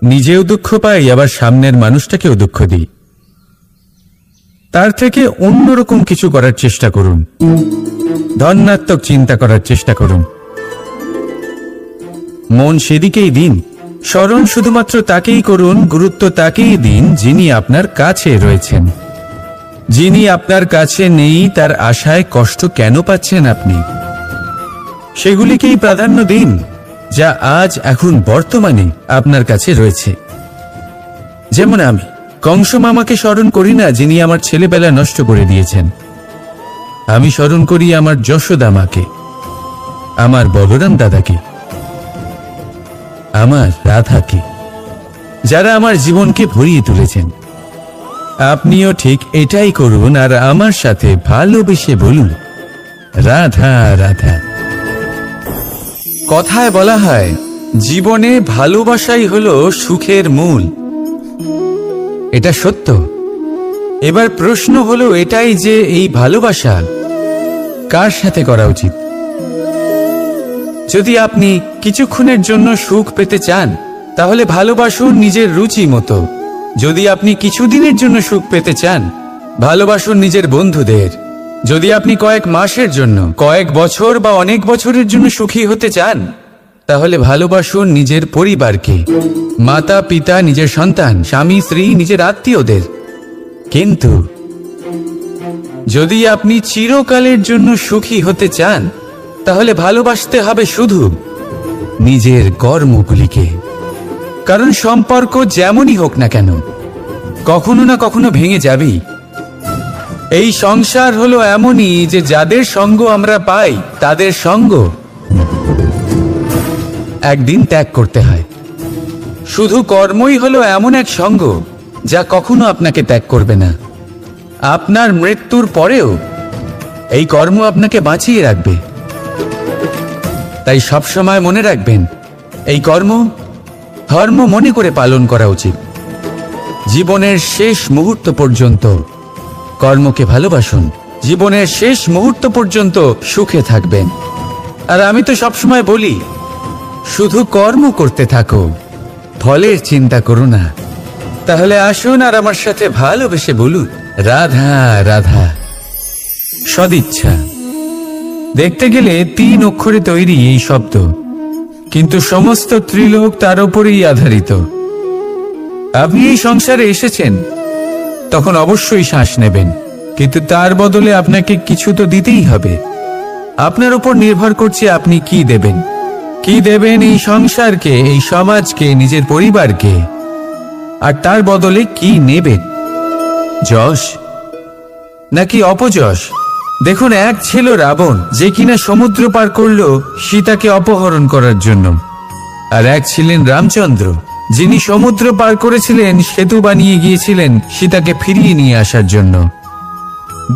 নিজেও দুঃখ পাই, আবার সামনের মানুষটাকেও দুঃখ দিই। তার থেকে অন্যরকম কিছু করার চেষ্টা করুন, ধনাত্মক চিন্তা করার চেষ্টা করুন। মন সেদিকেই দিন, স্মরণ শুধুমাত্র তাকেই করুন, গুরুত্ব তাকেই দিন যিনি আপনার কাছে রয়েছেন। যিনি আপনার কাছে নেই তার আশায় কষ্ট কেন পাচ্ছেন আপনি? সেগুলিকেই প্রাধান্য দিন যা আজ এখন বর্তমানে আপনার কাছে রয়েছে। যেমন আমি কংস মামাকে স্মরণ করি না যিনি আমার ছেলেবেলা নষ্ট করে দিয়েছেন। আমি স্মরণ করি আমার যশোদা মাকে, আমার বলরাম দাদাকে, আমার রাধাকে, যারা আমার জীবনকে ভরিয়ে তুলেছেন। আপনিও ঠিক এটাই করুন, আর আমার সাথে ভালোবেসে বলুন, রাধা রাধা। কথায় বলা হয়, জীবনে ভালোবাসাই হলো সুখের মূল। এটা সত্য। এবার প্রশ্ন হলো এটাই যে এই ভালোবাসা কার সাথে করা উচিত? যদি আপনি কিছুক্ষণের জন্য সুখ পেতে চান তাহলে ভালোবাসুন নিজের রুচি মতো। যদি আপনি কিছুদিনের জন্য সুখ পেতে চান ভালোবাসুন নিজের বন্ধুদের। যদি আপনি কয়েক মাসের জন্য, কয়েক বছর বা অনেক বছরের জন্য সুখী হতে চান তাহলে ভালোবাসুন নিজের পরিবারকে, মাতা পিতা, নিজের সন্তান, স্বামী স্ত্রী, নিজের আত্মীয়দের। কিন্তু যদি আপনি চিরকালের জন্য সুখী হতে চান তাহলে ভালোবাসতে হবে শুধু নিজের কর্মগুলিকে। কারণ সম্পর্ক যেমনই হোক না কেন কখনো না কখনো ভেঙে যাবেই। এই সংসার হলো এমনই যে যাদের সঙ্গ আমরা পাই তাদের সঙ্গ একদিন ত্যাগ করতে হয়। শুধু কর্মই হলো এমন এক সঙ্গ যা কখনো আপনাকে ত্যাগ করবে না। আপনার মৃত্যুর পরেও এই কর্ম আপনাকে বাঁচিয়ে রাখবে। তাই সবসময় মনে রাখবেন, এই কর্ম ধর্ম মনে করে পালন করা উচিত। জীবনের শেষ মুহূর্ত পর্যন্ত কর্মকে ভালোবাসুন, জীবনের শেষ মুহূর্ত পর্যন্ত সুখে থাকবেন। আর আমি তো সবসময় বলি, শুধু কর্ম করতে থাকো, ফলের চিন্তা করো না। তাহলে আসুন আর আমার সাথে ভালোবেসে বলুন, রাধা রাধা। সদিচ্ছা দেখতে গেলে 3 অক্ষরে তৈরি এই শব্দ, কিন্তু সমস্ত ত্রিলোক তার উপরেই আধারিত। আপনি এই সংসারে এসেছেন তখন অবশ্যই শ্বাস নেবেন, কিন্তু তার বদলে আপনাকে কিছু তো দিতেই হবে। আপনার উপর নির্ভর করছে আপনি কি দেবেন। কি দেবেন এই সংসারকে, এই সমাজকে, নিজের পরিবারকে, আর তার বদলে কি নেবেন? যশ নাকি অপযশ? দেখুন, এক ছিল রাবণ, যে কিনা সমুদ্র পার করল সীতাকে অপহরণ করার জন্য, আর এক ছিলেন রামচন্দ্র যিনি সমুদ্র পার করেছিলেন সেতু বানিয়ে গিয়েছিলেন সীতাকে ফিরিয়ে নিয়ে আসার জন্য।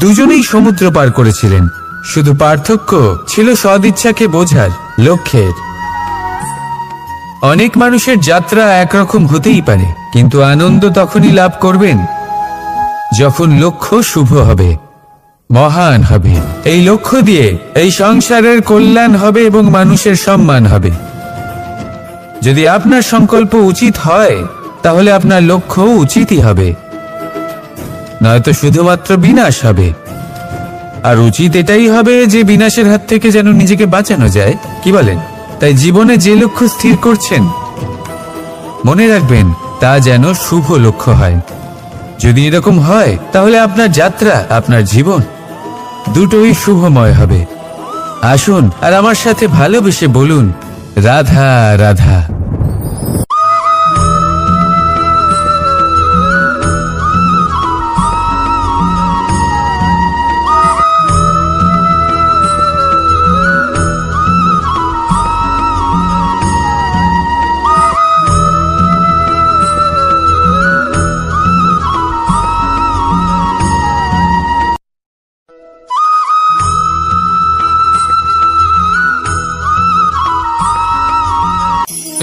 দুজনেই সমুদ্র পার করেছিলেন, শুধু পার্থক্য ছিল সদিচ্ছাকে বোঝার লক্ষ্যের। অনেক মানুষের যাত্রা একরকম হতেই পারে, কিন্তু আনন্দ তখনই লাভ করবেন যখন লক্ষ্য শুভ হবে, মহান হবে। এই লক্ষ্য দিয়ে এই সংসারের কল্যাণ হবে এবং মানুষের সম্মান হবে। যদি আপনার সংকল্প উচিত হয় তাহলে আপনার লক্ষ্য উচিতই হবে, নয়তো শুধুমাত্র বিনাশ হবে। আর উচিত এটাই হবে যে বিনাশের হাত থেকে যেন নিজেকে বাঁচানো যায়, কি বলেন? তাই জীবনে যে লক্ষ্য স্থির করছেন মনে রাখবেন তা যেন শুভ লক্ষ্য হয়। যদি এরকম হয় তাহলে আপনার যাত্রা, আপনার জীবন দুটোই শুভময় হবে। আসুন আর আমার সাথে ভালোবেসে বলুন, রাধা রাধা।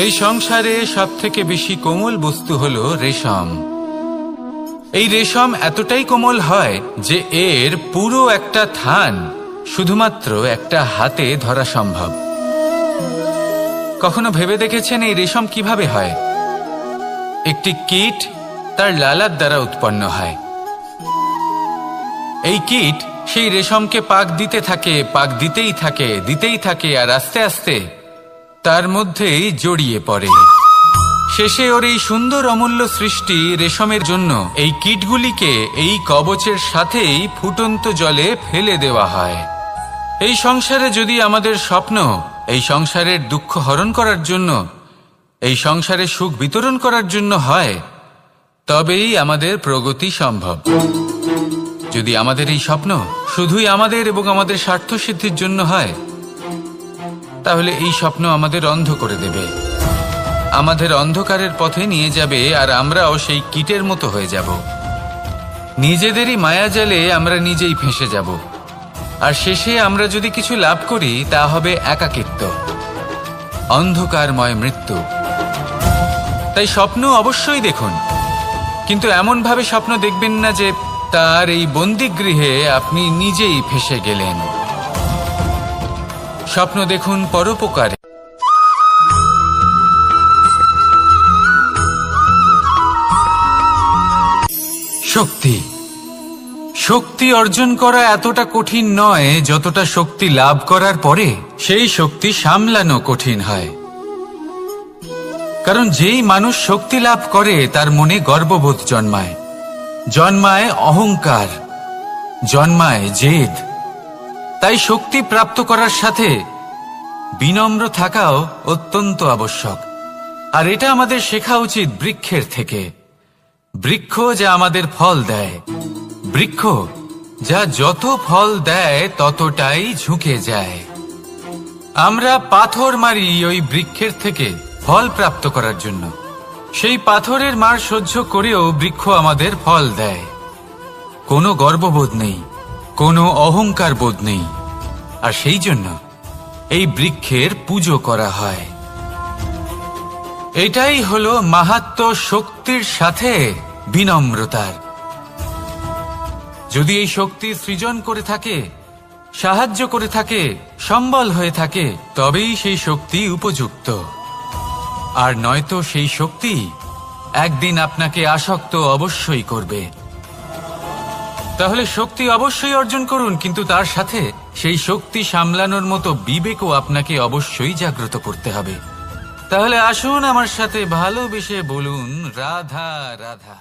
এই সংসারে সবথেকে বেশি কোমল বস্তু হলো রেশম। এই রেশম এতটাই কোমল হয় যে এর পুরো একটা থান শুধুমাত্র একটা হাতে ধরা সম্ভব। কখনো ভেবে দেখেছেন এই রেশম কিভাবে হয়? একটি কীট তার লালার দ্বারা উৎপন্ন হয়। এই কীট সেই রেশমকে পাক দিতে থাকে, পাক দিতেই থাকে আর আস্তে আস্তে তার মধ্যেই জড়িয়ে পড়ে। শেষে ওর এই সুন্দর অমূল্য সৃষ্টি রেশমের জন্য এই কীটগুলিকে এই কবচের সাথেই ফুটন্ত জলে ফেলে দেওয়া হয়। এই সংসারে যদি আমাদের স্বপ্ন এই সংসারের দুঃখ হরণ করার জন্য, এই সংসারে সুখ বিতরণ করার জন্য হয়, তবেই আমাদের প্রগতি সম্ভব। যদি আমাদের এই স্বপ্ন শুধুই আমাদের এবং আমাদের স্বার্থ সিদ্ধির জন্য হয়, তাহলে এই স্বপ্ন আমাদের অন্ধ করে দেবে, আমাদের অন্ধকারের পথে নিয়ে যাবে, আর আমরাও সেই কীটের মতো হয়ে যাব। নিজেদেরই মায়াজালে আমরা নিজেই ফেঁসে যাব, আর শেষে আমরা যদি কিছু লাভ করি তা হবে একাকিত্ব, অন্ধকারময় মৃত্যু। তাই স্বপ্ন অবশ্যই দেখুন, কিন্তু এমনভাবে স্বপ্ন দেখবেন না যে তার এই বন্দিগৃহে আপনি নিজেই ফেঁসে গেলেন। স্বপ্ন দেখুন পরোপকারে। শক্তি শক্তি অর্জন করা এতটা কঠিন নয় যতটা শক্তি লাভ করার পরে সেই শক্তি সামলানো কঠিন হয়। কারণ যেই মানুষ শক্তি লাভ করে তার মনে গর্ববোধ জন্মায়, জন্মায় অহংকার, জন্মায় জেদ। তাই শক্তি প্রাপ্ত করার সাথে বিনম্র থাকাও অত্যন্ত আবশ্যক। আর এটা আমাদের শেখা উচিত বৃক্ষের থেকে। বৃক্ষ যা আমাদের ফল দেয়, বৃক্ষ যা যত ফল দেয় ততটাই ঝুঁকে যায়। আমরা পাথর মারি ওই বৃক্ষের থেকে ফল প্রাপ্ত করার জন্য। সেই পাথরের মার সহ্য করেও বৃক্ষ আমাদের ফল দেয়। কোনো গর্ববোধ নেই, কোনো অহংকার বোধ নেই, আর সেই জন্য এই বৃক্ষের পুজো করা হয়। এটাই হলো মাহাত্ম্য শক্তির সাথে বিনম্রতার। যদি এই শক্তি সৃজন করে থাকে, সাহায্য করে থাকে, সম্বল হয়ে থাকে, তবেই সেই শক্তি উপযুক্ত। আর নয়তো সেই শক্তি একদিন আপনাকে আসক্ত অবশ্যই করবে। তাহলে শক্তি অবশ্যই অর্জন করুন, কিন্তু তার সাথে সেই শক্তি সামলানোর মতো বিবেকও আপনাকে অবশ্যই জাগ্রত করতে হবে। তাহলে আসুন আমার সাথে ভালোবেসে বলুন, রাধা রাধা।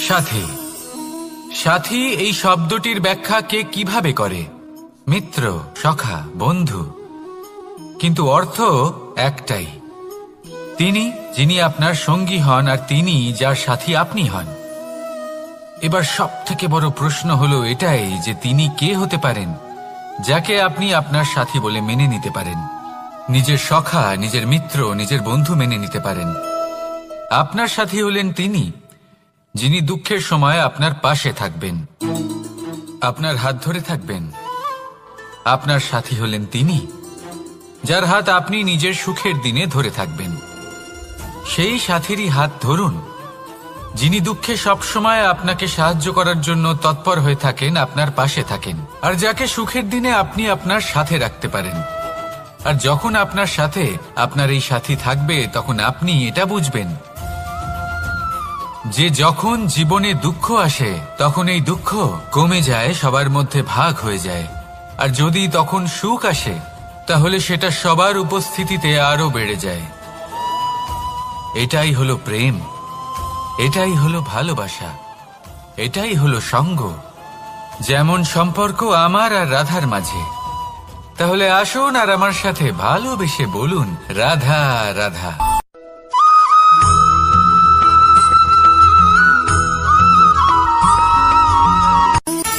সাথী সাথী এই শব্দটির ব্যাখ্যা কে কিভাবে করে? মিত্র, সখা, বন্ধু। কিন্তু অর্থ একটাই, তিনি যিনি আপনার সঙ্গী হন আর তিনি যার সাথী আপনি হন। এবার সব থেকে বড় প্রশ্ন হলো এটাই যে তিনি কে হতে পারেন যাকে আপনি আপনার সাথী বলে মেনে নিতে পারেন, নিজের সখা, নিজের মিত্র, নিজের বন্ধু মেনে নিতে পারেন। আপনার সাথী হলেন তিনি যিনি দুঃখের সময় আপনার পাশে থাকবেন, আপনার হাত ধরে থাকবেন। আপনার সাথী হলেন তিনি যার হাত আপনি নিজের সুখের দিনে ধরে থাকবেন। সেই সাথীরই হাত ধরুন যিনি দুঃখে সবসময় আপনাকে সাহায্য করার জন্য তৎপর হয়ে থাকেন, আপনার পাশে থাকেন, আর যাকে সুখের দিনে আপনি আপনার সাথে রাখতে পারেন। আর যখন আপনার সাথে আপনার এই সাথী থাকবে তখন আপনি এটা বুঝবেন যে যখন জীবনে দুঃখ আসে তখন এই দুঃখ কমে যায়, সবার মধ্যে ভাগ হয়ে যায়। আর যদি তখন সুখ আসে তাহলে সেটা সবার উপস্থিতিতে আরো বেড়ে যায়। এটাই হলো প্রেম, এটাই হলো ভালোবাসা, এটাই হলো সঙ্গ। যেমন সম্পর্ক আমার আর রাধার মাঝে। তাহলে আসুন আর আমার সাথে ভালোবেসে বলুন, রাধা রাধা।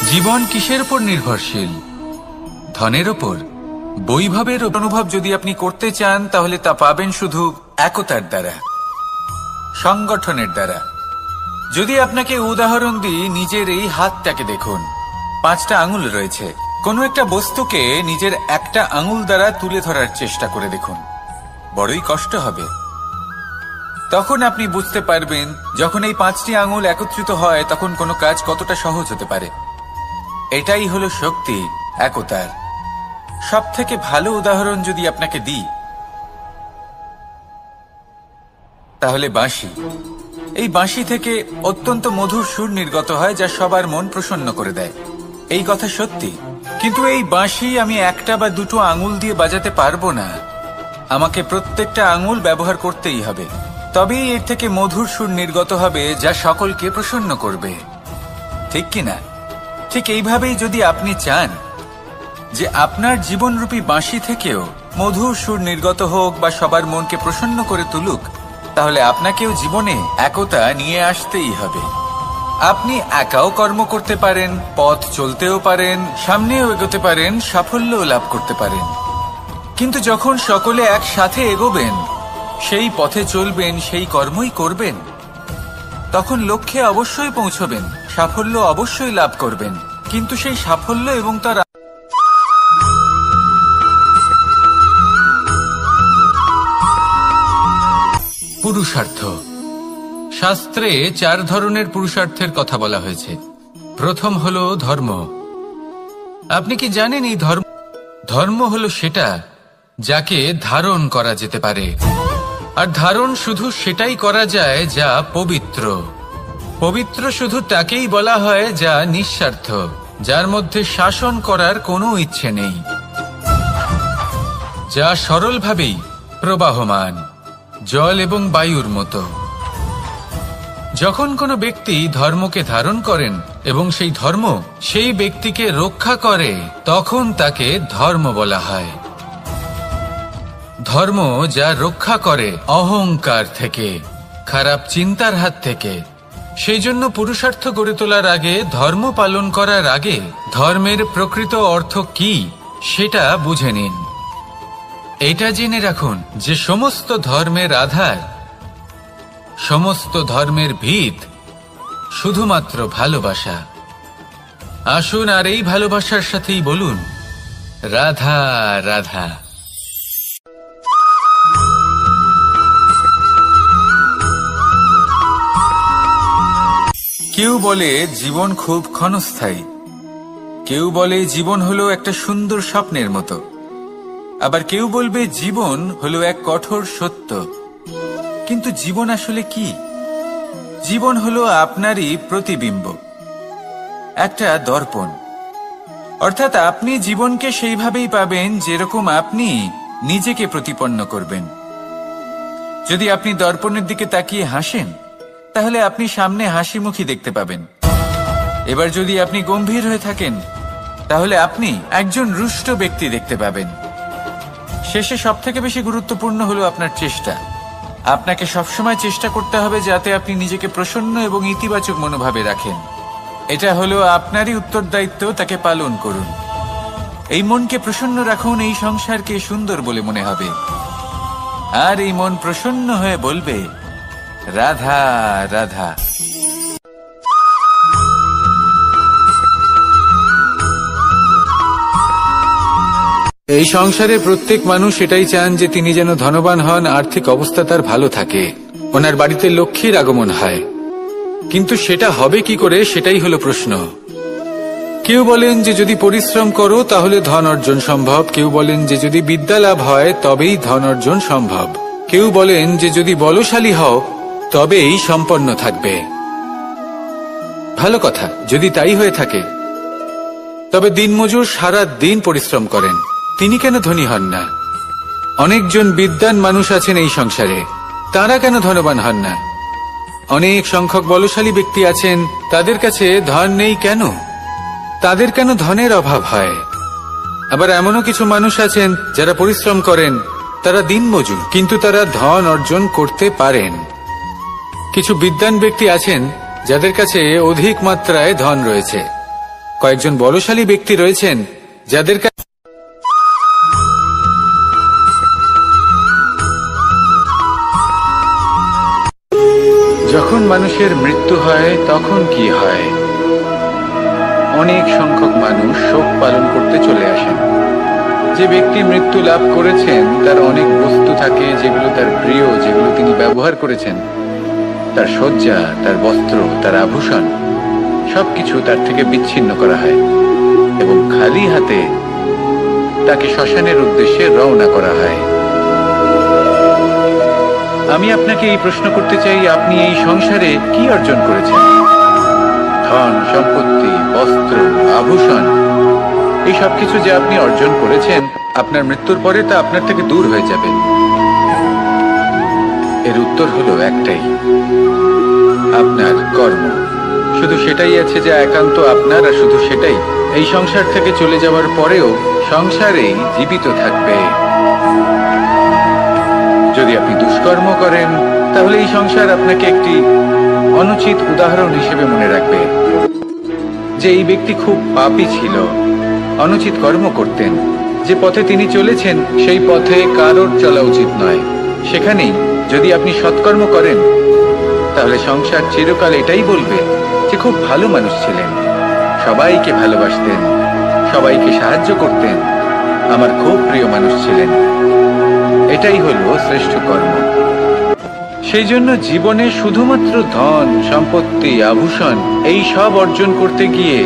জীবন কিসের উপর নির্ভরশীল? ধনের ওপর, বৈভবের অনুভব যদি আপনি করতে চান তাহলে তা পাবেন শুধু একতার দ্বারা, সংগঠনের দ্বারা। যদি আপনাকে উদাহরণ দিই, নিজের এই হাতটাকে দেখুন, 5টা আঙুল রয়েছে। কোনো একটা বস্তুকে নিজের একটা আঙুল দ্বারা তুলে ধরার চেষ্টা করে দেখুন, বড়ই কষ্ট হবে। তখন আপনি বুঝতে পারবেন যখন এই 5টি আঙুল একত্রিত হয় তখন কোনো কাজ কতটা সহজ হতে পারে। এটাই হলো শক্তি একতার। সব থেকে ভালো উদাহরণ যদি আপনাকে দিই তাহলে বাঁশি। এই বাঁশি থেকে অত্যন্ত মধুর সুর নির্গত হয় যা সবার মন প্রসন্ন করে দেয়। এই কথা সত্যি, কিন্তু এই বাঁশি আমি একটা বা দুটো আঙুল দিয়ে বাজাতে পারবো না। আমাকে প্রত্যেকটা আঙুল ব্যবহার করতেই হবে, তবেই এর থেকে মধুর সুর নির্গত হবে যা সকলকে প্রসন্ন করবে, ঠিক কিনা? ঠিক এইভাবেই যদি আপনি চান যে আপনার জীবনরূপী বাঁশি থেকেও মধুর সুর নির্গত হোক বা সবার মনকে প্রসন্ন করে তুলুক, তাহলে আপনাকেও জীবনে একতা নিয়ে আসতেই হবে। আপনি একাও কর্ম করতে পারেন, পথ চলতেও পারেন, সামনেও এগোতে পারেন, সাফল্যও লাভ করতে পারেন। কিন্তু যখন সকলে একসাথে এগোবেন, সেই পথে চলবেন, সেই কর্মই করবেন, তখন লক্ষ্যে অবশ্যই পৌঁছবেন, সাফল্য অবশ্যই লাভ করবেন। কিন্তু সেই সাফল্য এবং তার পুরুষার্থ। শাস্ত্রে 4 ধরনের পুরুষার্থের কথা বলা হয়েছে। প্রথম হলো ধর্ম। আপনি কি জানেন এই ধর্ম হলো সেটা যাকে ধারণ করা যেতে পারে, আর ধারণ শুধু সেটাই করা যায় যা পবিত্র। পবিত্র শুধু তাকেই বলা হয় যা নিঃস্বার্থ, যার মধ্যে শাসন করার কোনো ইচ্ছে নেই, যা সরলভাবেই প্রবাহমান, জল এবং বায়ুর মতো। যখন কোনো ব্যক্তি ধর্মকে ধারণ করেন এবং সেই ধর্ম সেই ব্যক্তিকে রক্ষা করে, তখন তাকে ধর্ম বলা হয়। ধর্ম যা রক্ষা করে অহংকার থেকে, খারাপ চিন্তার হাত থেকে। সেই জন্য পুরুষার্থ গড়ে তোলার আগে, ধর্ম পালন করার আগে ধর্মের প্রকৃত অর্থ কি সেটা বুঝে নিন। এটা জেনে রাখুন যে সমস্ত ধর্মের আধার, সমস্ত ধর্মের ভিত শুধুমাত্র ভালোবাসা। আসুন আর এই ভালোবাসার সাথেই বলুন, রাধা রাধা। কেউ বলে জীবন খুব ক্ষণস্থায়ী, কেউ বলে জীবন হলো একটা সুন্দর স্বপ্নের মতো, আবার কেউ বলবে জীবন হলো এক কঠোর সত্য। কিন্তু জীবন আসলে কি? জীবন হলো আপনারই প্রতিবিম্ব, একটা দর্পণ। অর্থাৎ আপনি জীবনকে সেইভাবেই পাবেন যেরকম আপনি নিজেকে প্রতিপন্ন করবেন। যদি আপনি দর্পণের দিকে তাকিয়ে হাসেন, তাহলে আপনি সামনে হাসি মুখী দেখতে পাবেন। এবার যদি আপনি গম্ভীর হয়ে থাকেন, তাহলে আপনি একজন রুষ্ট ব্যক্তি দেখতে পাবেন। শেষে সবথেকে বেশি গুরুত্বপূর্ণ হলো আপনার চেষ্টা। আপনাকে সবসময় চেষ্টা করতে হবে যাতে আপনি নিজেকে প্রসন্ন এবং ইতিবাচক মনোভাবে রাখেন। এটা হলো আপনারই উত্তরদায়িত্ব, তাকে পালন করুন। এই মনকে প্রসন্ন রাখুন, এই সংসারকে সুন্দর বলে মনে হবে। আর এই মন প্রসন্ন হয়ে বলবে, রাধা রাধা। এই সংসারে প্রত্যেক মানুষ এটাই চান যে তিনি যেন ধনবান হন, আর্থিক অবস্থা তার ভালো থাকে, ওনার বাড়িতে লক্ষ্মীর আগমন হয়। কিন্তু সেটা হবে কি করে, সেটাই হলো প্রশ্ন। কেউ বলেন যে যদি পরিশ্রম করো তাহলে ধন অর্জন সম্ভব, কেউ বলেন যে যদি বিদ্যা লাভ হয় তবেই ধন অর্জন সম্ভব, কেউ বলেন যে যদি বলশালী হও তবেই সম্পন্ন থাকবে। ভালো কথা, যদি তাই হয়ে থাকে, তবে দিনমজুর সারা দিন পরিশ্রম করেন, তিনি কেন ধনী হন না? অনেকজন বিদ্বান মানুষ আছেন এই সংসারে, তারা কেন ধনবান হন না? অনেক সংখ্যক বলশালী ব্যক্তি আছেন, তাদের কাছে ধন নেই কেন? তাদের কেন ধনের অভাব হয়? আবার এমনও কিছু মানুষ আছেন যারা পরিশ্রম করেন, তারা দিনমজুর, কিন্তু তারা ধন অর্জন করতে পারেন। কিছু বিদ্বান ব্যক্তি আছেন যাদের কাছে অধিক মাত্রায় ধন রয়েছে, কয়েকজন বলশালী ব্যক্তি রয়েছেন যাদের কাছে যখন মানুষের মৃত্যু হয় তখন কি হয়? অনেক সংখ্যক মানুষ শোক পালন করতে চলে আসেন। যে ব্যক্তি মৃত্যু লাভ করেছেন তার অনেক বস্তু থাকে যেগুলো তার প্রিয়, যেগুলো তিনি ব্যবহার করেছেন, তার শয্যা, তার বস্ত্র, তার আভূষণ, সবকিছু তার থেকে বিচ্ছিন্ন করা হয় এবং খালি হাতে তাকে শ্মশানের উদ্দেশ্যে রওনা করা হয়। আমি আপনাকে এই প্রশ্ন করতে চাই, আপনি এই সংসারে কি অর্জন করেছেন? ধন, সম্পত্তি, বস্ত্র, আভূষণ, এই সবকিছু যে আপনি অর্জন করেছেন, আপনার মৃত্যুর পরে তা আপনার থেকে দূর হয়ে যাবে। এর উত্তর হলো একটাই, আপনার কর্ম। শুধু সেটাই আছে যা একান্ত আপনার, আর শুধু সেটাই এই সংসার থেকে চলে যাওয়ার পরেও সংসারেই জীবিত থাকবে। যদি আপনি দুষ্কর্ম করেন তাহলে এই সংসার আপনাকে একটি অনুচিত উদাহরণ হিসেবে মনে রাখবে যে এই ব্যক্তি খুব পাপী ছিল, অনুচিত কর্ম করতেন, যে পথে তিনি চলেছেন সেই পথে কারোর চলা উচিত নয়। সেখানেই যদি আপনি সৎকর্ম করেন তাহলে সংসার চিরকাল এটাই বলবে যে খুব ভালো মানুষ ছিলেন, সবাইকে ভালোবাসতেন, সবাইকে সাহায্য করতেন, আমার খুব প্রিয় মানুষ ছিলেন। এটাই হলো শ্রেষ্ঠ কর্ম। সেই জন্য জীবনে শুধুমাত্র ধন, সম্পত্তি, আভূষণ এই সব অর্জন করতে গিয়ে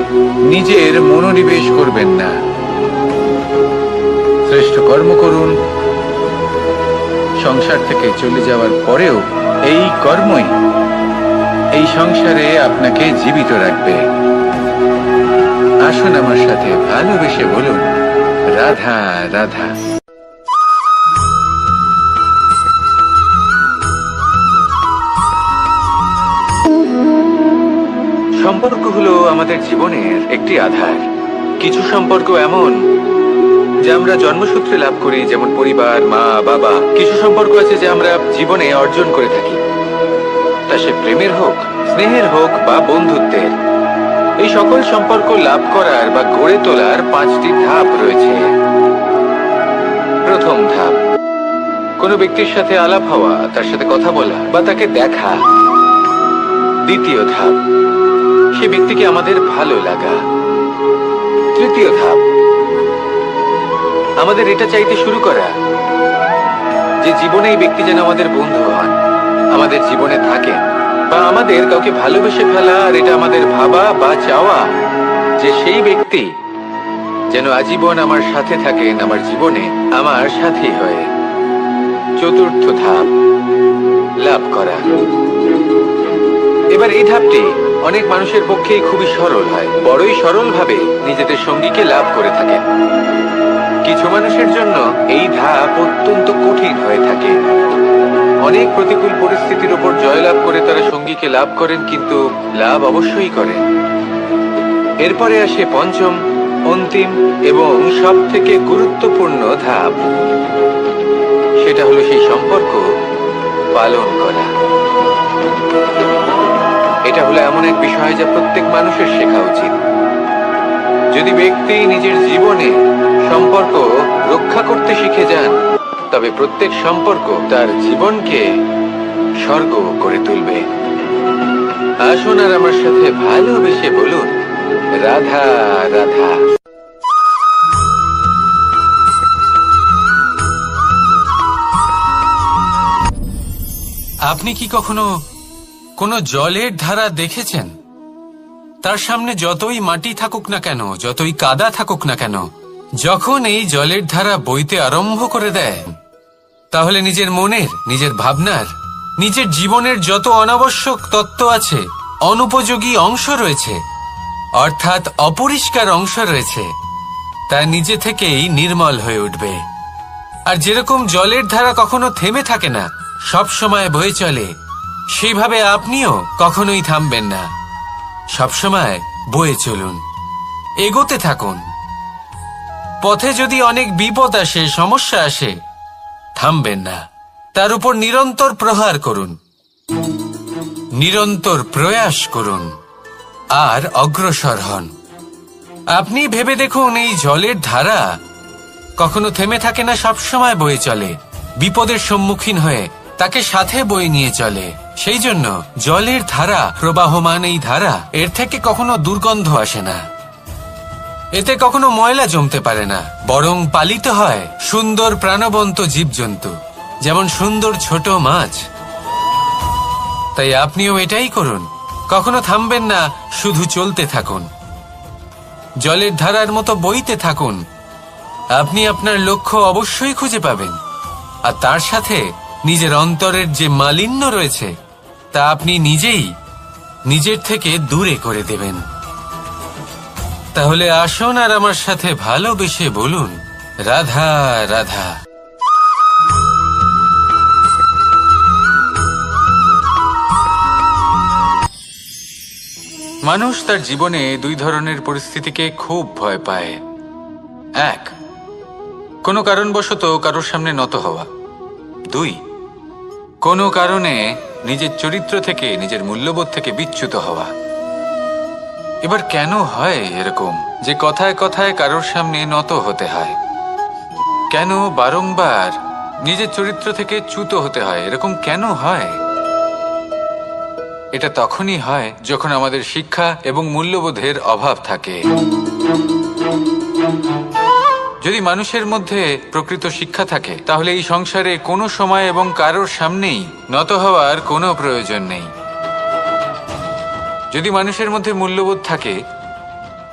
নিজের মনোনিবেশ করবেন না। শ্রেষ্ঠ কর্ম করুন। সংসার থেকে চলে যাওয়ার পরেও এই কর্মই এই সংসারে আপনাকে জীবিত রাখবে। আসুন আমার সাথে ভালোবেসে বলুন, রাধা রাধা। সম্পর্ক হলো আমাদের জীবনের একটি আধার। কিছু সম্পর্ক এমন যা আমরা জন্মসূত্রে লাভ করি, যেমন পরিবার, মা, বাবা। কিছু সম্পর্ক আছে যা আমরা জীবনে অর্জন করে থাকি, তা সে প্রেমের হোক, স্নেহের হোক বা বন্ধুত্বের। এই সকল সম্পর্ক লাভ করার বা গড়ে তোলার 5টি ধাপ রয়েছে। প্রথম ধাপ, কোনো ব্যক্তির সাথে আলাপ হওয়া, তার সাথে কথা বলা বা তাকে দেখা। দ্বিতীয় ধাপ, সে ব্যক্তিকে আমাদের ভালো লাগা। তৃতীয় ধাপ, আমাদের এটা চাইতে শুরু করা যে জীবনে এই ব্যক্তি যেন আমাদের বন্ধু হন, আমাদের জীবনে থাকেন, বা আমাদের কাউকে ভালোবেসে ফেলা, আর এটা আমাদের ভাবা বা চাওয়া যে সেই ব্যক্তি যেন আজীবন আমার সাথে থাকেন, আমার জীবনে আমার সাথী হয়ে। চতুর্থ ধাপ, লাভ করা। এবার এই ধাপটি অনেক মানুষের পক্ষেই খুবই সরল হয়, বড়ই সরলভাবে নিজেদের সঙ্গীকে লাভ করে থাকেন। কিছু মানুষের জন্য এই ধাপ অত্যন্ত কঠিন হয়ে থাকে। অনেক প্রতিকূল পরিস্থিতির উপর জয়লাভ করে তারা সঙ্গীকে লাভ করেন, কিন্তু লাভ অবশ্যই করেন। এরপরে আসে পঞ্চম, অন্তিম এবং সব থেকে গুরুত্বপূর্ণ ধাপ। সেটা হলো সেই সম্পর্ক পালন করা। এটা হলো এমন এক বিষয় যা প্রত্যেক মানুষের শেখা উচিত। যদি ব্যক্তি নিজের জীবনে সম্পর্ক রক্ষা করতে শিখে যান, তবে প্রত্যেক সম্পর্ক তার জীবনকে স্বর্গ করে তুলবে। আসুন আর আমার সাথে ভালোবেসে বলুন, রাধা রাধা। আপনি কি কখনো কোনো জলের ধারা দেখেছেন? তার সামনে যতই মাটি থাকুক না কেন, যতই কাদা থাকুক না কেন, যখন এই জলের ধারা বইতে আরম্ভ করে দেয়, তাহলে নিজের মনের, নিজের ভাবনার, নিজের জীবনের যত অনাবশ্যক তত্ত্ব আছে, অনুপযোগী অংশ রয়েছে, অর্থাৎ অপরিষ্কার অংশ রয়েছে, তা নিজে থেকেই নির্মল হয়ে উঠবে। আর যেরকম জলের ধারা কখনো থেমে থাকে না, সব সময় বয়ে চলে, সেইভাবে আপনিও কখনোই থামবেন না। সবসময় বয়ে চলুন, এগোতে থাকুন। পথে যদি অনেক বিপদ আসে, সমস্যা আসে, থামবেন না, তার উপর নিরন্তর প্রহার করুন, নিরন্তর প্রয়াস করুন আর অগ্রসর হন। আপনি ভেবে দেখুন, এই জলের ধারা কখনো থেমে থাকে না, সবসময় বয়ে চলে, বিপদের সম্মুখীন হয়ে তাকে সাথে বয়ে নিয়ে চলে। সেই জন্য জলের ধারা, প্রবাহমান এই ধারা, এর থেকে কখনো দুর্গন্ধ আসে না, এতে কখনো ময়লা জমতে পারে না, বরং পালিত হয় সুন্দর প্রাণবন্ত জীবজন্তু, যেমন সুন্দর ছোট মাছ। তাই আপনিও এটাই করুন, কখনো থামবেন না, শুধু চলতে থাকুন, জলের ধারার মতো বইতে থাকুন। আপনি আপনার লক্ষ্য অবশ্যই খুঁজে পাবেন, আর তার সাথে নিজের অন্তরের যে মালিন্য রয়েছে তা আপনি নিজেই নিজের থেকে দূরে করে দেবেন। তাহলে আসুন আর আমার সাথে ভালোবেসে বলুন, রাধা রাধা। মানুষ তার জীবনে দুই ধরনের পরিস্থিতিকে খুব ভয় পায়। এক, কোনো কারণবশত কারোর সামনে নত হওয়া। দুই, কোনো কারণে নিজের চরিত্র থেকে, নিজের মূল্যবোধ থেকে বিচ্যুত হওয়া। এবার কেন হয় এরকম যে কথায় কথায় কারোর সামনে নত হতে হয়? কেন বারংবার নিজের চরিত্র থেকে চ্যুত হতে হয়? এরকম কেন হয়? এটা তখনই হয় যখন আমাদের শিক্ষা এবং মূল্যবোধের অভাব থাকে। যদি মানুষের মধ্যে প্রকৃত শিক্ষা থাকে, তাহলে এই সংসারে কোনো সময় এবং কারোর সামনেই নত হওয়ার কোনো প্রয়োজন নেই। যদি মানুষের মধ্যে মূল্যবোধ থাকে,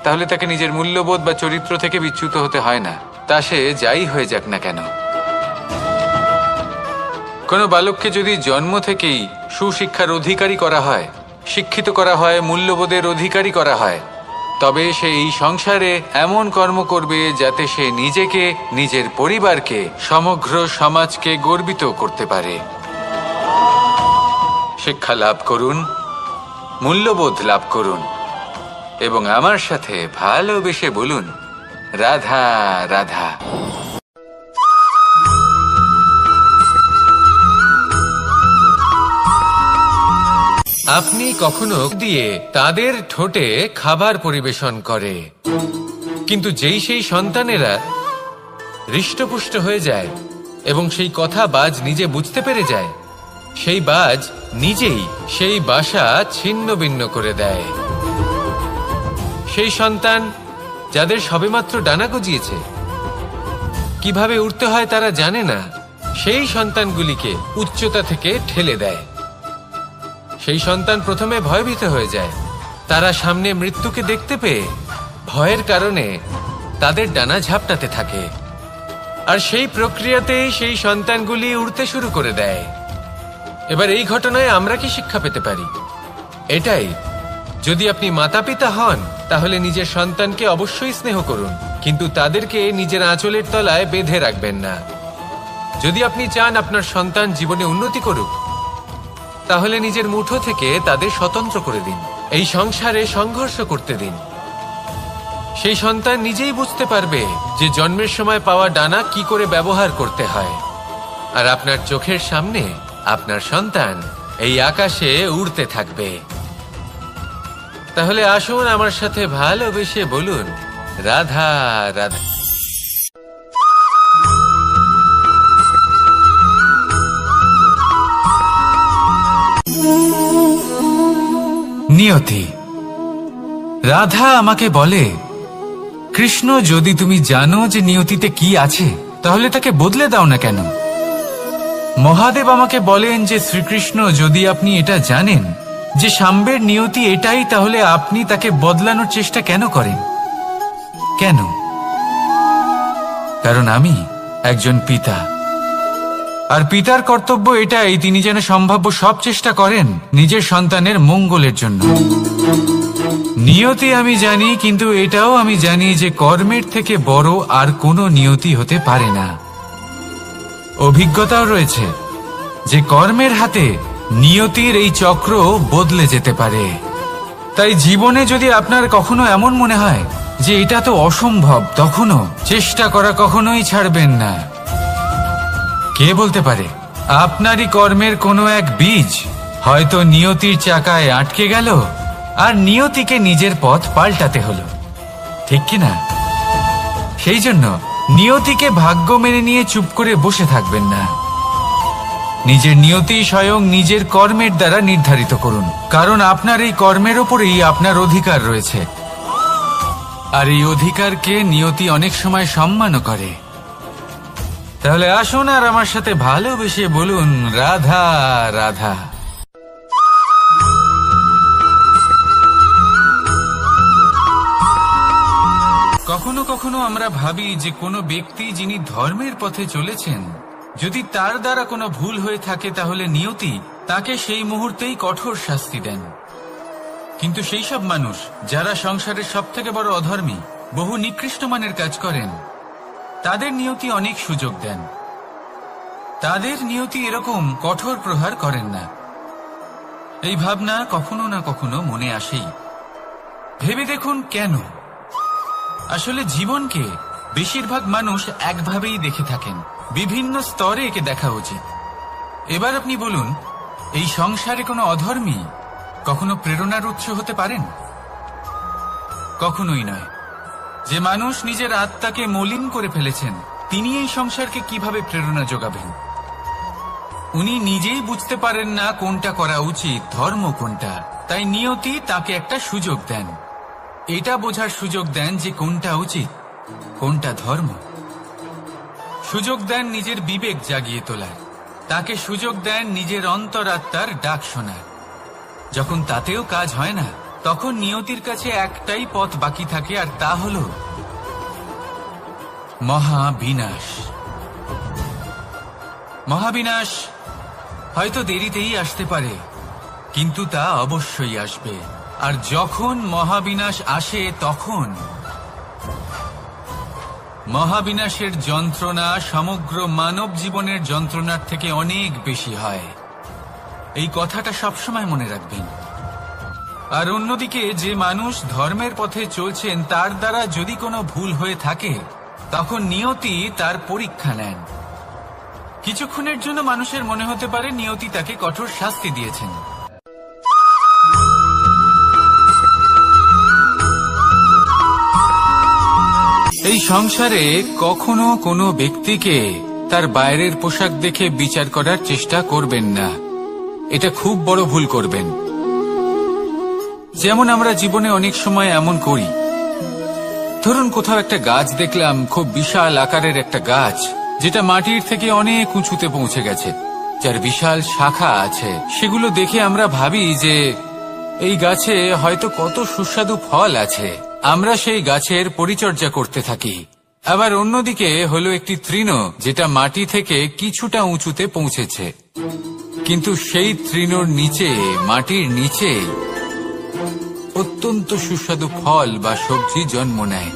তাহলে তাকে নিজের মূল্যবোধ বা চরিত্র থেকে বিচ্যুত হতে হয় না, তা সে যাই হয়ে যাক না কেন। কোনো বালককে যদি জন্ম থেকেই সুশিক্ষার অধিকারী করা হয়, শিক্ষিত করা হয়, মূল্যবোধের অধিকারী করা হয়, তবে সে এই সংসারে এমন কর্ম করবে যাতে সে নিজেকে, নিজের পরিবারকে, সমগ্র সমাজকে গর্বিত করতে পারে। শিক্ষা লাভ করুন, মূল্যবোধ লাভ করুন এবং আমার সাথে ভালোবেসে বলুন, রাধা রাধা। আপনি কখনো দিয়ে তাদের ঠোঁটে খাবার পরিবেশন করে, কিন্তু যেই সেই সন্তানেরা হৃষ্টপুষ্ট হয়ে যায় এবং সেই কথা বাজ নিজে বুঝতে পেরে যায়, সেই বাজ নিজেই সেই বাসা ছিন্ন ভিন্ন করে দেয়। সেই সন্তান যাদের সবেমাত্র ডানা গজিয়েছে, কিভাবে উঠতে হয় তারা জানে না, সেই সন্তানগুলিকে উচ্চতা থেকে ঠেলে দেয়। সেই সন্তান প্রথমে ভয়ভীত হয়ে যায়, তারা সামনে মৃত্যুকে দেখতে পেয়ে ভয়ের কারণে তাদের ডানা ঝাপটাতে থাকে, আর সেই প্রক্রিয়াতেই সেই সন্তানগুলি উড়তে শুরু করে দেয়। এবার এই ঘটনায় আমরা কি শিক্ষা পেতে পারি? এটাই, যদি আপনি মাতা পিতা হন, তাহলে নিজের সন্তানকে অবশ্যই স্নেহ করুন, কিন্তু তাদেরকে নিজের আঁচলের তলায় বেঁধে রাখবেন না। যদি আপনি চান আপনার সন্তান জীবনে উন্নতি করুক, তাহলে নিজের মুঠো থেকে তাদের স্বতন্ত্র করে দিন, এই সংসারে সংঘর্ষ করতে দিন। সেই সন্তান নিজেই বুঝতে পারবে যে জন্মের সময় পাওয়া ডানা কি করে ব্যবহার করতে হয়। আর আপনার চোখের সামনে আপনার সন্তান এই আকাশে উড়তে থাকবে। তাহলে আসুন আমার সাথে ভালোবেসে বলুন রাধা রাধা। নিয়তি। রাধা আমাকে বলে, কৃষ্ণ, যদি তুমি জানো যে নিয়তিতে কি আছে তাহলে তাকে বদলে দাও না কেন? মহাদেব আমাকে বলেন যে শ্রীকৃষ্ণ, যদি আপনি এটা জানেন যে সাম্বের নিয়তি এটাই, তাহলে আপনি তাকে বদলানোর চেষ্টা কেন করেন? কেন? কারণ আমি একজন পিতা, আর পিতার কর্তব্য এটাই, তিনি যেন সম্ভাব্য সব চেষ্টা করেন নিজের সন্তানের মঙ্গলের জন্য। নিয়তি আমি জানি, কিন্তু এটাও আমি জানি যে কর্মের থেকে বড় আর কোনো নিয়তি হতে পারে না। অভিজ্ঞতাও রয়েছে যে কর্মের হাতে নিয়তির এই চক্র বদলে যেতে পারে। তাই জীবনে যদি আপনার কখনো এমন মনে হয় যে এটা তো অসম্ভব, তখনও চেষ্টা করা কখনোই ছাড়বেন না। কে বলতে পারে আপনারই কর্মের কোনো এক বীজ হয়তো নিয়তির চাকায় আটকে গেল আর নিয়তিকে নিজের পথ পাল্টাতে হলো, ঠিক কিনা? সেই জন্য নিয়তিকে ভাগ্য মেনে নিয়ে চুপ করে বসে থাকবেন না। নিজের নিয়তি স্বয়ং নিজের কর্মের দ্বারা নির্ধারিত করুন, কারণ আপনার এই কর্মের ওপরেই আপনার অধিকার রয়েছে, আর এই অধিকারকে নিয়তি অনেক সময় সম্মানও করে। তাহলে আসুন আর আমার সাথে ভালোবেসে বলুন রাধা রাধা। কখনো কখনো আমরা ভাবি যে কোনো ব্যক্তি যিনি ধর্মের পথে চলেছেন, যদি তার দ্বারা কোনো ভুল হয়ে থাকে তাহলে নিয়তি তাকে সেই মুহূর্তেই কঠোর শাস্তি দেন। কিন্তু সেই সব মানুষ যারা সংসারের সবথেকে বড় অধর্মী, বহু নিকৃষ্ট মানের কাজ করেন, তাদের নিয়তি অনেক সুযোগ দেন। তাদের নিয়তি এরকম কঠোর প্রহার করেন না। এই ভাবনা কখনো না কখনো মনে আসেই। ভেবে দেখুন কেন? আসলে জীবনকে বেশিরভাগ মানুষ একভাবেই দেখে থাকেন, বিভিন্ন স্তরে একে দেখা উচিত। এবার আপনি বলুন, এই সংসারে কোনো অধর্মী কখনো প্রেরণার উৎস হতে পারেন? কখনোই নয়। যে মানুষ নিজের আত্মাকে মলিন করে ফেলেছেন, তিনি এই সংসারকে কিভাবে প্রেরণা যোগাবেন? উনি নিজেই বুঝতে পারেন না কোনটা করা উচিত, ধর্ম কোনটা। তাই নিয়তি তাকে একটা সুযোগ দেন, এটা বোঝার সুযোগ দেন যে কোনটা উচিত, কোনটা ধর্ম। সুযোগ দেন নিজের বিবেক জাগিয়ে তোলার, তাকে সুযোগ দেন নিজের অন্তরাত্মার ডাক শোনার। যখন তাতেও কাজ হয় না, তখন নিয়তির কাছে একটাই পথ বাকি থাকে, আর তা হল মহাবিনাশ। মহাবিনাশ হয়তো দেরিতেই আসতে পারে, কিন্তু তা অবশ্যই আসবে। আর যখন মহাবিনাশ আসে, তখন মহাবিনাশের যন্ত্রণা সমগ্র মানব জীবনের যন্ত্রণার থেকে অনেক বেশি হয়। এই কথাটা সবসময় মনে রাখবেন। আর অন্যদিকে যে মানুষ ধর্মের পথে চলছেন, তার দ্বারা যদি কোনো ভুল হয়ে থাকে, তখন নিয়তি তার পরীক্ষা নেন। কিছুক্ষণের জন্য মানুষের মনে হতে পারে নিয়তি তাকে কঠোর শাস্তি দিয়েছেন। এই সংসারে কখনো কোনো ব্যক্তিকে তার বাইরের পোশাক দেখে বিচার করার চেষ্টা করবেন না, এটা খুব বড় ভুল করবেন। যেমন আমরা জীবনে অনেক সময় এমন করি। ধরুন কোথাও একটা গাছ দেখলাম, খুব বিশাল আকারের একটা গাছ, যেটা মাটির থেকে অনেক উঁচুতে পৌঁছে গেছে, যার বিশাল শাখা আছে। সেগুলো দেখে আমরা ভাবি যে এই গাছে হয়তো কত সুস্বাদু ফল আছে, আমরা সেই গাছের পরিচর্যা করতে থাকি। আবার অন্যদিকে হলো একটি তৃণ, যেটা মাটি থেকে কিছুটা উঁচুতে পৌঁছেছে, কিন্তু সেই তৃণর নিচে, মাটির নিচে অত্যন্ত সুস্বাদু ফল বা সবজি জন্ম নেয়,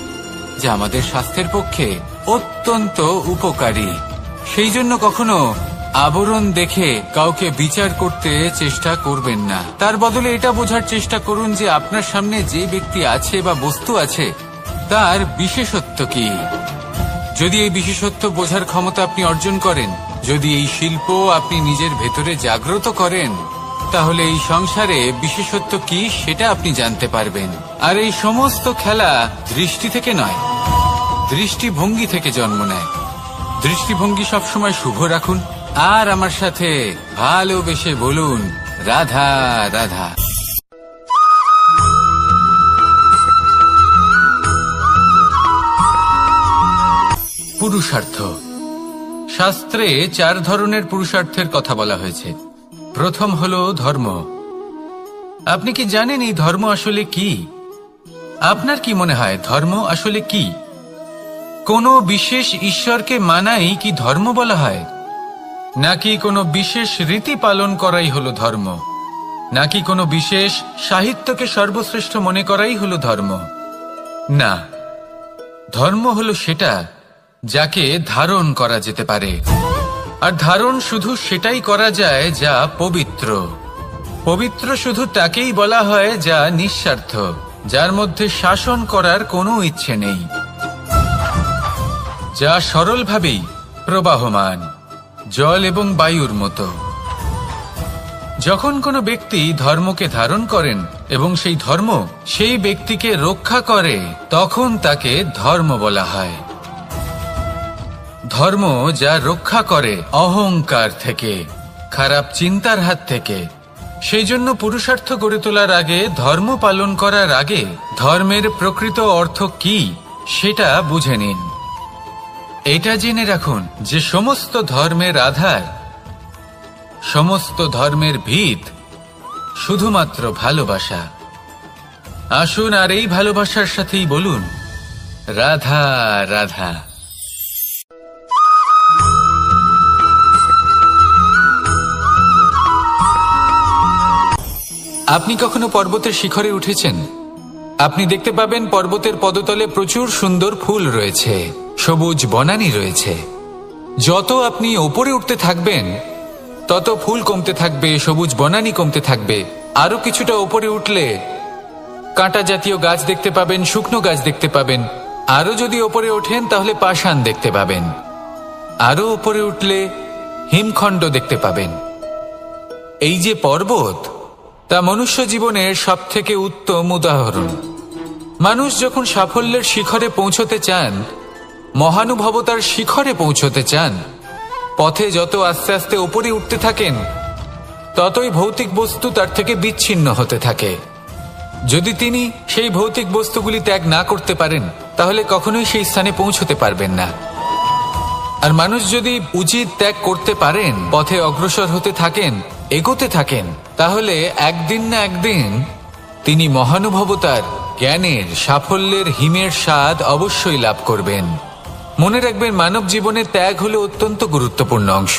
যা আমাদের স্বাস্থ্যের পক্ষে অত্যন্ত উপকারী। সেই জন্য কখনো আবরণ দেখে কাউকে বিচার করতে চেষ্টা করবেন না। তার বদলে এটা বোঝার চেষ্টা করুন যে আপনার সামনে যে ব্যক্তি আছে বা বস্তু আছে, তার বিশেষত্ব কি। যদি এই বিশেষত্ব বোঝার ক্ষমতা আপনি অর্জন করেন, যদি এই শিল্প আপনি নিজের ভেতরে জাগ্রত করেন, তাহলে এই সংসারে বিশেষত্ব কি সেটা আপনি জানতে পারবেন। আর এই সমস্ত খেলা দৃষ্টি থেকে নয়, দৃষ্টিভঙ্গি থেকে জন্ম নেয়। দৃষ্টিভঙ্গি সবসময় শুভ রাখুন আর আমার সাথে ভালোবেসে বলুন, রাধা রাধা। পুরুষার্থ। শাস্ত্রে 4 ধরনের পুরুষার্থের কথা বলা হয়েছে। প্রথম হলো ধর্ম। আপনি কি জানেন এই ধর্ম আসলে কি? আপনার কি মনে হয় ধর্ম আসলে কি? কোনো বিশেষ ঈশ্বরকে মানাই কি ধর্ম বলা হয়? নাকি কোনো বিশেষ রীতি পালন করাই হলো ধর্ম? নাকি কোনো বিশেষ সাহিত্যকে সর্বশ্রেষ্ঠ মনে করাই হলো ধর্ম? না, ধর্ম হলো সেটা যাকে ধারণ করা যেতে পারে। আর ধারণ শুধু সেটাই করা যায় যা পবিত্র। পবিত্র শুধু তাকেই বলা হয় যা নিঃস্বার্থ, যার মধ্যে শাসন করার কোনো ইচ্ছে নেই, যা সরলভাবেই প্রবাহমান, জল এবং বায়ুর মতো। যখন কোনো ব্যক্তি ধর্মকে ধারণ করেন এবং সেই ধর্ম সেই ব্যক্তিকে রক্ষা করে, তখন তাকে ধর্ম বলা হয়। ধর্ম যা রক্ষা করে অহংকার থেকে, খারাপ চিন্তার হাত থেকে। সেই জন্য পুরুষার্থ গড়ে তোলার আগে, ধর্ম পালন করার আগে ধর্মের প্রকৃত অর্থ কি সেটা বুঝে নিন। এটা জেনে রাখুন যে সমস্ত ধর্মের আধার, সমস্ত ধর্মের ভিত শুধুমাত্র ভালোবাসা। আসুন আর এই ভালোবাসার সাথেই বলুন, রাধা রাধা। আপনি কখনো পর্বতের শিখরে উঠেছেন? আপনি দেখতে পাবেন পর্বতের পদতলে প্রচুর সুন্দর ফুল রয়েছে, সবুজ বনানী রয়েছে। যত আপনি ওপরে উঠতে থাকবেন তত ফুল কমতে থাকবে, সবুজ বনানী কমতে থাকবে। আরো কিছুটা ওপরে উঠলে কাঁটা জাতীয় গাছ দেখতে পাবেন, শুকনো গাছ দেখতে পাবেন। আরো যদি ওপরে ওঠেন তাহলে পাষাণ দেখতে পাবেন। আরো ওপরে উঠলে হিমখণ্ড দেখতে পাবেন। এই যে পর্বত, তা মনুষ্য জীবনের সবথেকে উত্তম উদাহরণ। মানুষ যখন সাফল্যের শিখরে পৌঁছতে চান, মহানুভবতার শিখরে পৌঁছতে চান, পথে যত আস্তে আস্তে উপরে উঠতে থাকেন, ততই ভৌতিক বস্তু তার থেকে বিচ্ছিন্ন হতে থাকে। যদি তিনি সেই ভৌতিক বস্তুগুলি ত্যাগ না করতে পারেন, তাহলে কখনোই সেই স্থানে পৌঁছতে পারবেন না। আর মানুষ যদি উচিত ত্যাগ করতে পারেন, পথে অগ্রসর হতে থাকেন, এগোতে থাকেন, তাহলে একদিন না একদিন তিনি মহানুভবতার, জ্ঞানের, সাফল্যের হিমের স্বাদ অবশ্যই লাভ করবেন। মনে রাখবেন, মানব জীবনে ত্যাগ হলো অত্যন্ত গুরুত্বপূর্ণ অংশ।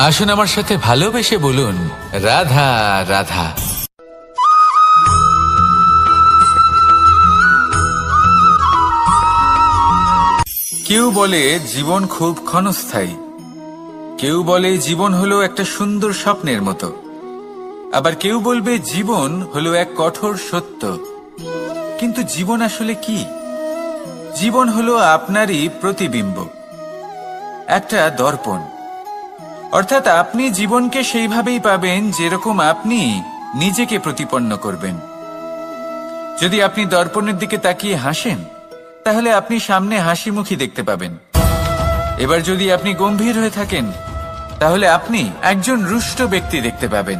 আসুন আমার সাথে ভালোবেসে বলুন, রাধা রাধা। কেউ বলে জীবন খুব ক্ষণস্থায়ী, কেউ বলে জীবন হলো একটা সুন্দর স্বপ্নের মতো, আবার কেউ বলবে জীবন হলো এক কঠোর সত্য। কিন্তু জীবন আসলে কি? জীবন হলো আপনারই প্রতিবিম্ব, একটা দর্পণ। অর্থাৎ আপনি জীবনকে সেইভাবেই পাবেন যেরকম আপনি নিজেকে প্রতিপন্ন করবেন। যদি আপনি দর্পণের দিকে তাকিয়ে হাসেন, তাহলে আপনি সামনে হাসি মুখী দেখতে পাবেন। এবার যদি আপনি গম্ভীর হয়ে থাকেন, তাহলে আপনি একজন রুষ্ট ব্যক্তি দেখতে পাবেন।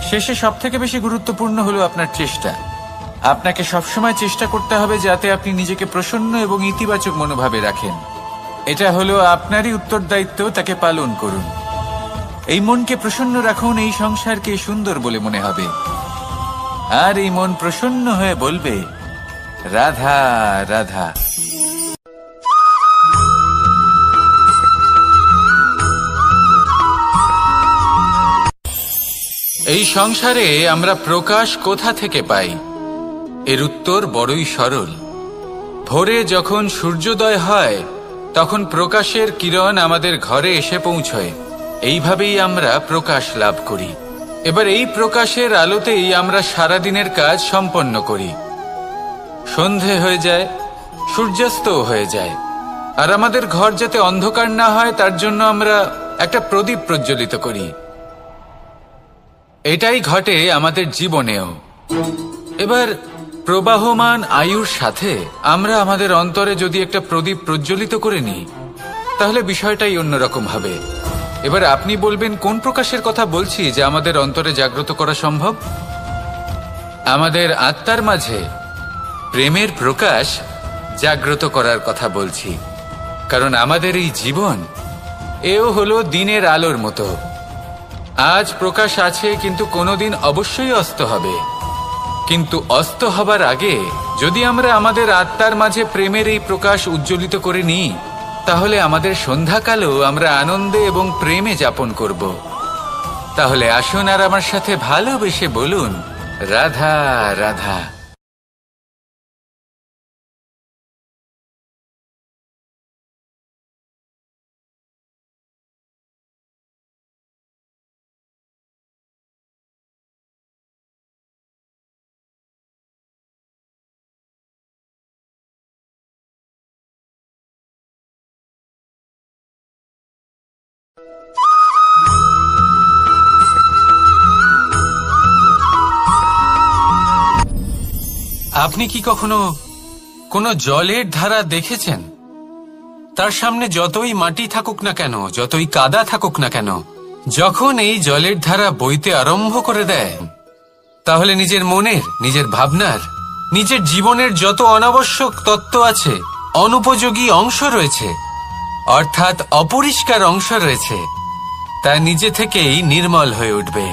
শেষে সবথেকে বেশি গুরুত্বপূর্ণ হলো আপনার চেষ্টা। আপনাকে সবসময় চেষ্টা করতে হবে যাতে আপনি নিজেকে প্রসন্ন এবং ইতিবাচক মনোভাবে রাখেন। এটা হলো আপনারই উত্তরদায়িত্ব, তাকে পালন করুন। এই মনকে প্রসন্ন রাখুন, এই সংসারকে সুন্দর বলে মনে হবে। আর এই মন প্রসন্ন হয়ে বলবে, রাধা রাধা। এই সংসারে আমরা প্রকাশ কোথা থেকে পাই? এর উত্তর বড়ই সরল। ভোরে যখন সূর্যোদয় হয়, তখন প্রকাশের কিরণ আমাদের ঘরে এসে পৌঁছয়। এইভাবেই আমরা প্রকাশ লাভ করি। এবার এই প্রকাশের আলোতেই আমরা সারাদিনের কাজ সম্পন্ন করি। সন্ধে হয়ে যায়, সূর্যাস্তও হয়ে যায়। আর আমাদের ঘর যাতে অন্ধকার না হয়, তার জন্য আমরা একটা প্রদীপ প্রজ্বলিত করি। এটাই ঘটে আমাদের জীবনেও। এবার প্রবাহমান আয়ুর সাথে আমরা আমাদের অন্তরে যদি একটা প্রদীপ প্রজ্বলিত করে নিই, তাহলে বিষয়টাই অন্যরকম হবে। এবার আপনি বলবেন কোন প্রকাশের কথা বলছি যা আমাদের অন্তরে জাগ্রত করা সম্ভব? আমাদের আত্মার মাঝে প্রেমের প্রকাশ জাগ্রত করার কথা বলছি। কারণ আমাদের এই জীবন এও হলো দিনের আলোর মতো। আজ প্রকাশ আছে, কিন্তু কোনোদিন অবশ্যই অস্ত হবে। কিন্তু অস্ত হবার আগে যদি আমরা আমাদের আত্মার মাঝে প্রেমের এই প্রকাশ উজ্জ্বলিত করে নিই, তাহলে আমাদের সন্ধ্যাকালও আমরা আনন্দে এবং প্রেমে যাপন করব। তাহলে আসুন আর আমার সাথে ভালোবেসে বলুন, রাধা রাধা। আপনি কি কখনো কোনো জলের ধারা দেখেছেন? তার সামনে যতই মাটি থাকুক না কেন, যতই কাদা থাকুক না কেন, যখন এই জলের ধারা বইতে আরম্ভ করে দেয়, তাহলে নিজের মনের, নিজের ভাবনার, নিজের জীবনের যত অনাবশ্যক তত্ত্ব আছে, অনুপযোগী অংশ রয়েছে, অর্থাৎ অপরিষ্কার অংশ রয়েছে, তা নিজে থেকেই নির্মল হয়ে উঠবে।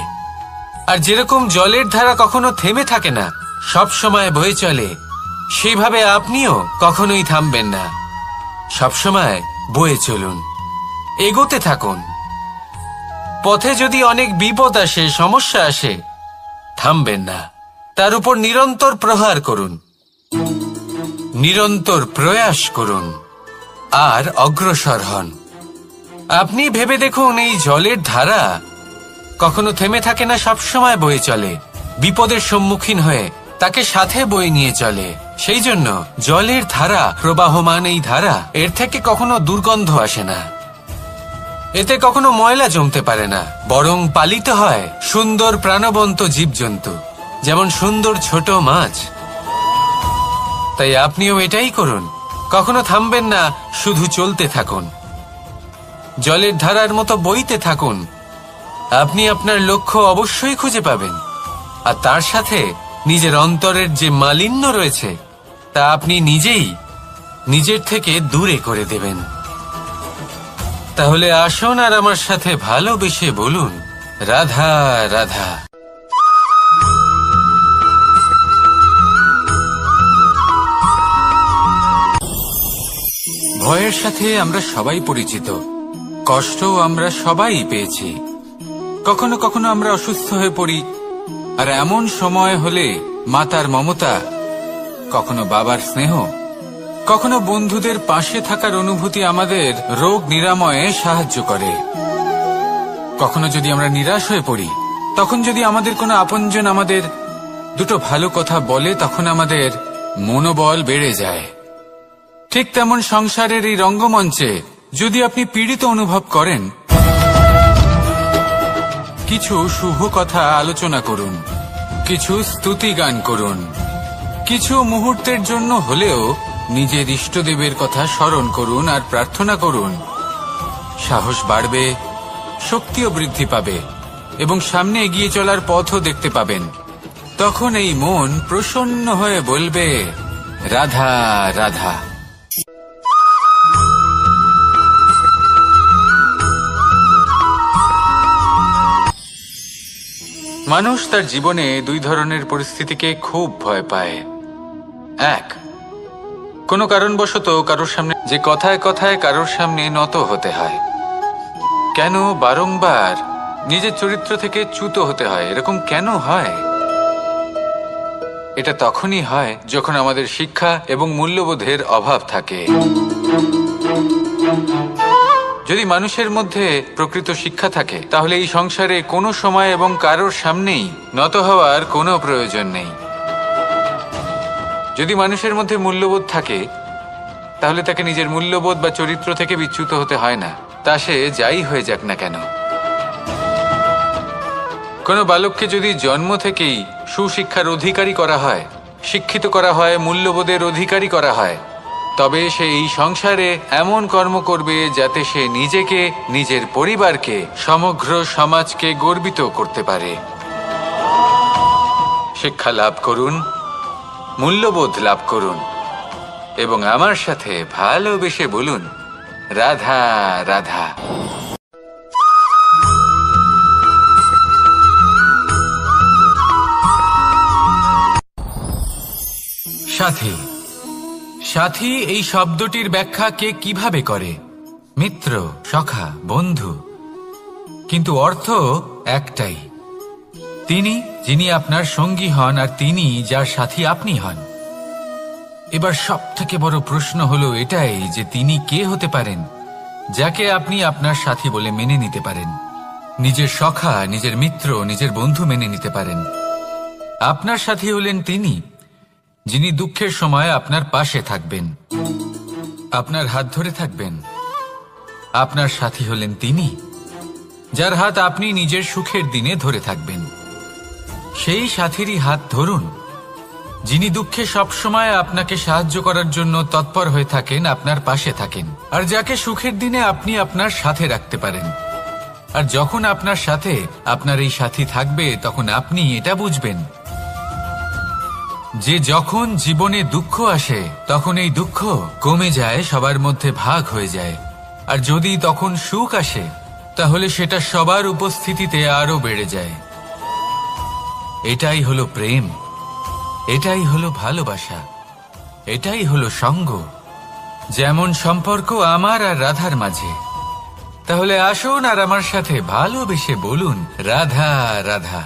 আর যেরকম জলের ধারা কখনো থেমে থাকে না, সব সময় বয়ে চলে, সেইভাবে আপনিও কখনোই থামবেন না। সবসময় বয়ে চলুন, এগোতে থাকুন। পথে যদি অনেক বিপদ আসে, সমস্যা আসে, থামবেন না, তার উপর নিরন্তর প্রহার করুন, নিরন্তর প্রয়াস করুন আর অগ্রসর হন। আপনি ভেবে দেখুন, এই জলের ধারা কখনো থেমে থাকে না, সবসময় বয়ে চলে, বিপদের সম্মুখীন হয়ে তাকে সাথে বয়ে নিয়ে চলে। সেই জন্য জলের ধারা, প্রবাহমান এই ধারা, এর থেকে কখনো দুর্গন্ধ আসে না, এতে কখনো ময়লা জমতে পারে না, বরং পালিত হয় সুন্দর প্রাণবন্ত জীবজন্তু, যেমন সুন্দর ছোট মাছ। তাই আপনিও এটাই করুন, কখনো থামবেন না, শুধু চলতে থাকুন, জলের ধারার মতো বইতে থাকুন। আপনি আপনার লক্ষ্য অবশ্যই খুঁজে পাবেন, আর তার সাথে নিজের অন্তরের যে মালিন্য রয়েছে তা আপনি নিজেই নিজের থেকে দূরে করে দেবেন। তাহলে আসুন আর আমার সাথে ভালোবেসে বলুন, রাধা রাধা। ভয়ের সাথে আমরা সবাই পরিচিত, কষ্টও আমরা সবাই পেয়েছি। কখনো কখনো আমরা অসুস্থ হয়ে পড়ি, আর এমন সময় হলে মাতার মমতা, কখনো বাবার স্নেহ, কখনো বন্ধুদের পাশে থাকার অনুভূতি আমাদের রোগ নিরাময়ে সাহায্য করে। কখনো যদি আমরা নিরাশ হয়ে পড়ি, তখন যদি আমাদের কোনো আপনজন আমাদের দুটো ভালো কথা বলে, তখন আমাদের মনোবল বেড়ে যায়। ঠিক তেমন সংসারের এই রঙ্গমঞ্চে যদি আপনি পীড়িত অনুভব করেন, কিছু শুভ কথা আলোচনা করুন, কিছু স্তুতি গান করুন, কিছু মুহূর্তের জন্য হলেও নিজের ইষ্টদেবের কথা স্মরণ করুন আর প্রার্থনা করুন। সাহস বাড়বে, শক্তিও বৃদ্ধি পাবে এবং সামনে এগিয়ে চলার পথও দেখতে পাবেন। তখন এই মন প্রসন্ন হয়ে বলবে, রাধা রাধা। মানুষ তার জীবনে দুই ধরনের পরিস্থিতিকে খুব ভয় পায়। এক, কোনো কারণবশত কারোর সামনে যে কথায় কথায় কারোর সামনে নত হতে হয়। কেন বারংবার নিজের চরিত্র থেকে চ্যুত হতে হয়? এরকম কেন হয়? এটা তখনই হয় যখন আমাদের শিক্ষা এবং মূল্যবোধের অভাব থাকে। যদি মানুষের মধ্যে প্রকৃত শিক্ষা থাকে, তাহলে এই সংসারে কোনো সময় এবং কারোর সামনেই নত হওয়ার কোনো প্রয়োজন নেই। যদি মানুষের মধ্যে মূল্যবোধ থাকে, তাহলে তাকে নিজের মূল্যবোধ বা চরিত্র থেকে বিচ্যুত হতে হয় না, তা সে যাই হয়ে যাক না কেন। কোনো বালককে যদি জন্ম থেকেই সুশিক্ষার অধিকারী করা হয়, শিক্ষিত করা হয়, মূল্যবোধের অধিকারী করা হয়, তবে সে এই সংসারে এমন কর্ম করবে যাতে সে নিজেকে, নিজের পরিবারকে, সমগ্র সমাজকে গর্বিত করতে পারে। শিক্ষা লাভ করুন, মূল্যবোধ লাভ করুন এবং আমার সাথে ভালোবেসে বলুন, রাধা রাধা। সাথী। সাথী এই শব্দটির ব্যাখ্যা কে কিভাবে করে? মিত্র, সখা, বন্ধু। কিন্তু অর্থ একটাই, তিনি যিনি আপনার সঙ্গী হন আর তিনি যার সাথী আপনি হন। এবার সব থেকে বড় প্রশ্ন হলো এটাই যে তিনি কে হতে পারেন যাকে আপনি আপনার সাথী বলে মেনে নিতে পারেন, নিজের সখা, নিজের মিত্র, নিজের বন্ধু মেনে নিতে পারেন। আপনার সাথী হলেন তিনি যিনি দুঃখের সময় আপনার পাশে থাকবেন, আপনার হাত ধরে থাকবেন। আপনার সাথী হলেন তিনি যার হাত আপনি নিজের সুখের দিনে ধরে থাকবেন। সেই সাথীরই হাত ধরুন যিনি দুঃখে সবসময় আপনাকে সাহায্য করার জন্য তৎপর হয়ে থাকেন, আপনার পাশে থাকেন, আর যাকে সুখের দিনে আপনি আপনার সাথে রাখতে পারেন। আর যখন আপনার সাথে আপনার এই সাথী থাকবে তখন আপনি এটা বুঝবেন যে যখন জীবনে দুঃখ আসে তখন এই দুঃখ কমে যায়, সবার মধ্যে ভাগ হয়ে যায়। আর যদি তখন সুখ আসে তাহলে সেটা সবার উপস্থিতিতে আরো বেড়ে যায়। এটাই হলো প্রেম, এটাই হলো ভালোবাসা, এটাই হলো সঙ্গ। যেমন সম্পর্ক আমার আর রাধার মাঝে। তাহলে আসুন আর আমার সাথে ভালোবেসে বলুন, রাধা রাধা।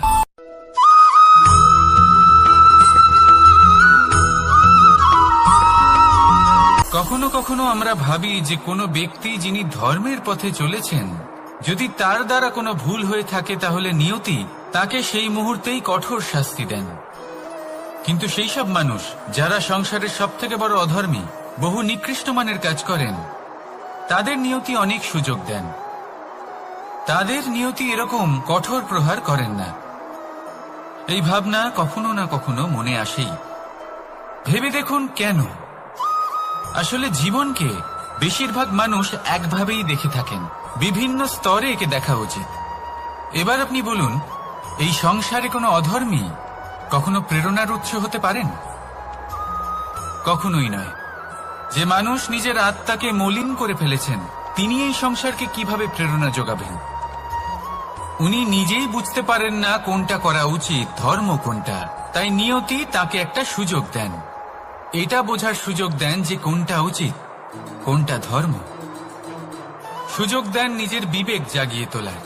কখনো কখনো আমরা ভাবি যে কোনো ব্যক্তি যিনি ধর্মের পথে চলেছেন, যদি তার দ্বারা কোনো ভুল হয়ে থাকে তাহলে নিয়তি তাকে সেই মুহূর্তেই কঠোর শাস্তি দেন। কিন্তু সেই সব মানুষ যারা সংসারের সব থেকে বড় অধর্মী, বহু নিকৃষ্ট মানের কাজ করেন, তাদের নিয়তি অনেক সুযোগ দেন। তাদের নিয়তি এরকম কঠোর প্রহার করেন না। এই ভাবনা কখনো না কখনো মনে আসেই। ভেবে দেখুন কেন? আসলে জীবনকে বেশিরভাগ মানুষ একভাবেই দেখে থাকেন, বিভিন্ন স্তরে একে দেখা উচিত। এবার আপনি বলুন, এই সংসারে কোনো অধর্মী কখনো প্রেরণার উৎস হতে পারেন? কখনোই নয়। যে মানুষ নিজের আত্মাকে মলিন করে ফেলেছেন, তিনি এই সংসারকে কিভাবে প্রেরণা যোগাবেন? উনি নিজেই বুঝতে পারেন না কোনটা করা উচিত, ধর্ম কোনটা। তাই নিয়তি তাকে একটা সুযোগ দেন, এটা বোঝার সুযোগ দেন যে কোনটা উচিত, কোনটা ধর্ম। সুযোগ দেন নিজের বিবেক জাগিয়ে তোলার,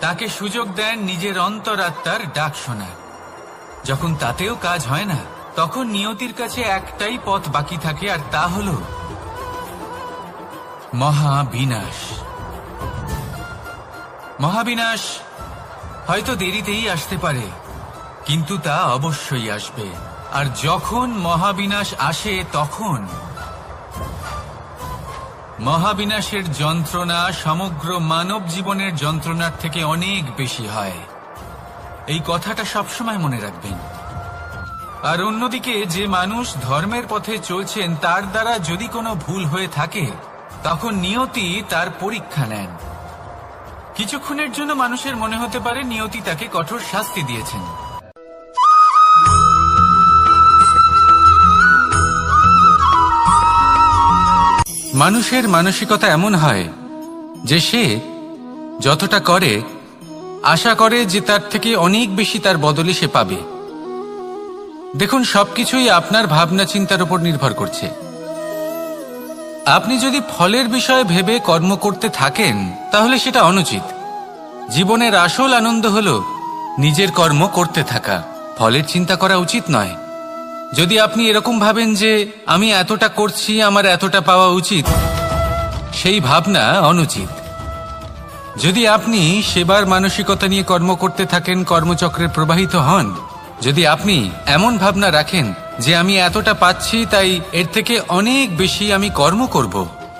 তাকে সুযোগ দেন নিজের অন্তরাত্মার ডাক শোনার। যখন তাতেও কাজ হয় না, তখন নিয়তির কাছে একটাই পথ বাকি থাকে, আর তা হল মহাবিনাশ। মহাবিনাশ হয়তো দেরিতেই আসতে পারে, কিন্তু তা অবশ্যই আসবে। আর যখন মহাবিনাশ আসে তখন মহাবিনাশের যন্ত্রণা সমগ্র মানব জীবনের যন্ত্রণার থেকে অনেক বেশি হয়। এই কথাটা সবসময় মনে রাখবেন। আর অন্যদিকে যে মানুষ ধর্মের পথে চলছেন, তার দ্বারা যদি কোনো ভুল হয়ে থাকে তখন নিয়তি তার পরীক্ষা নেন। কিছুক্ষণের জন্য মানুষের মনে হতে পারে নিয়তি তাকে কঠোর শাস্তি দিয়েছেন। মানুষের মানসিকতা এমন হয় যে সে যতটা করে আশা করে যে তার থেকে অনেক বেশি তার বদলে সে পাবে। দেখুন, সবকিছুই আপনার ভাবনা চিন্তার উপর নির্ভর করছে। আপনি যদি ফলের বিষয়ে ভেবে কর্ম করতে থাকেন তাহলে সেটা অনুচিত। জীবনের আসল আনন্দ হলো নিজের কর্ম করতে থাকা, ফলের চিন্তা করা উচিত নয়। যদি আপনি এরকম ভাবেন যে আমি এতটা করছি, আমার এতটা পাওয়া উচিত, সেই ভাবনা অনুচিত। যদি আপনি সেবার মানসিকতা নিয়ে কর্ম করতে থাকেন, কর্মচক্রে প্রবাহিত হন, যদি আপনি এমন ভাবনা রাখেন যে আমি এতটা পাচ্ছি তাই এর থেকে অনেক বেশি আমি কর্ম করব,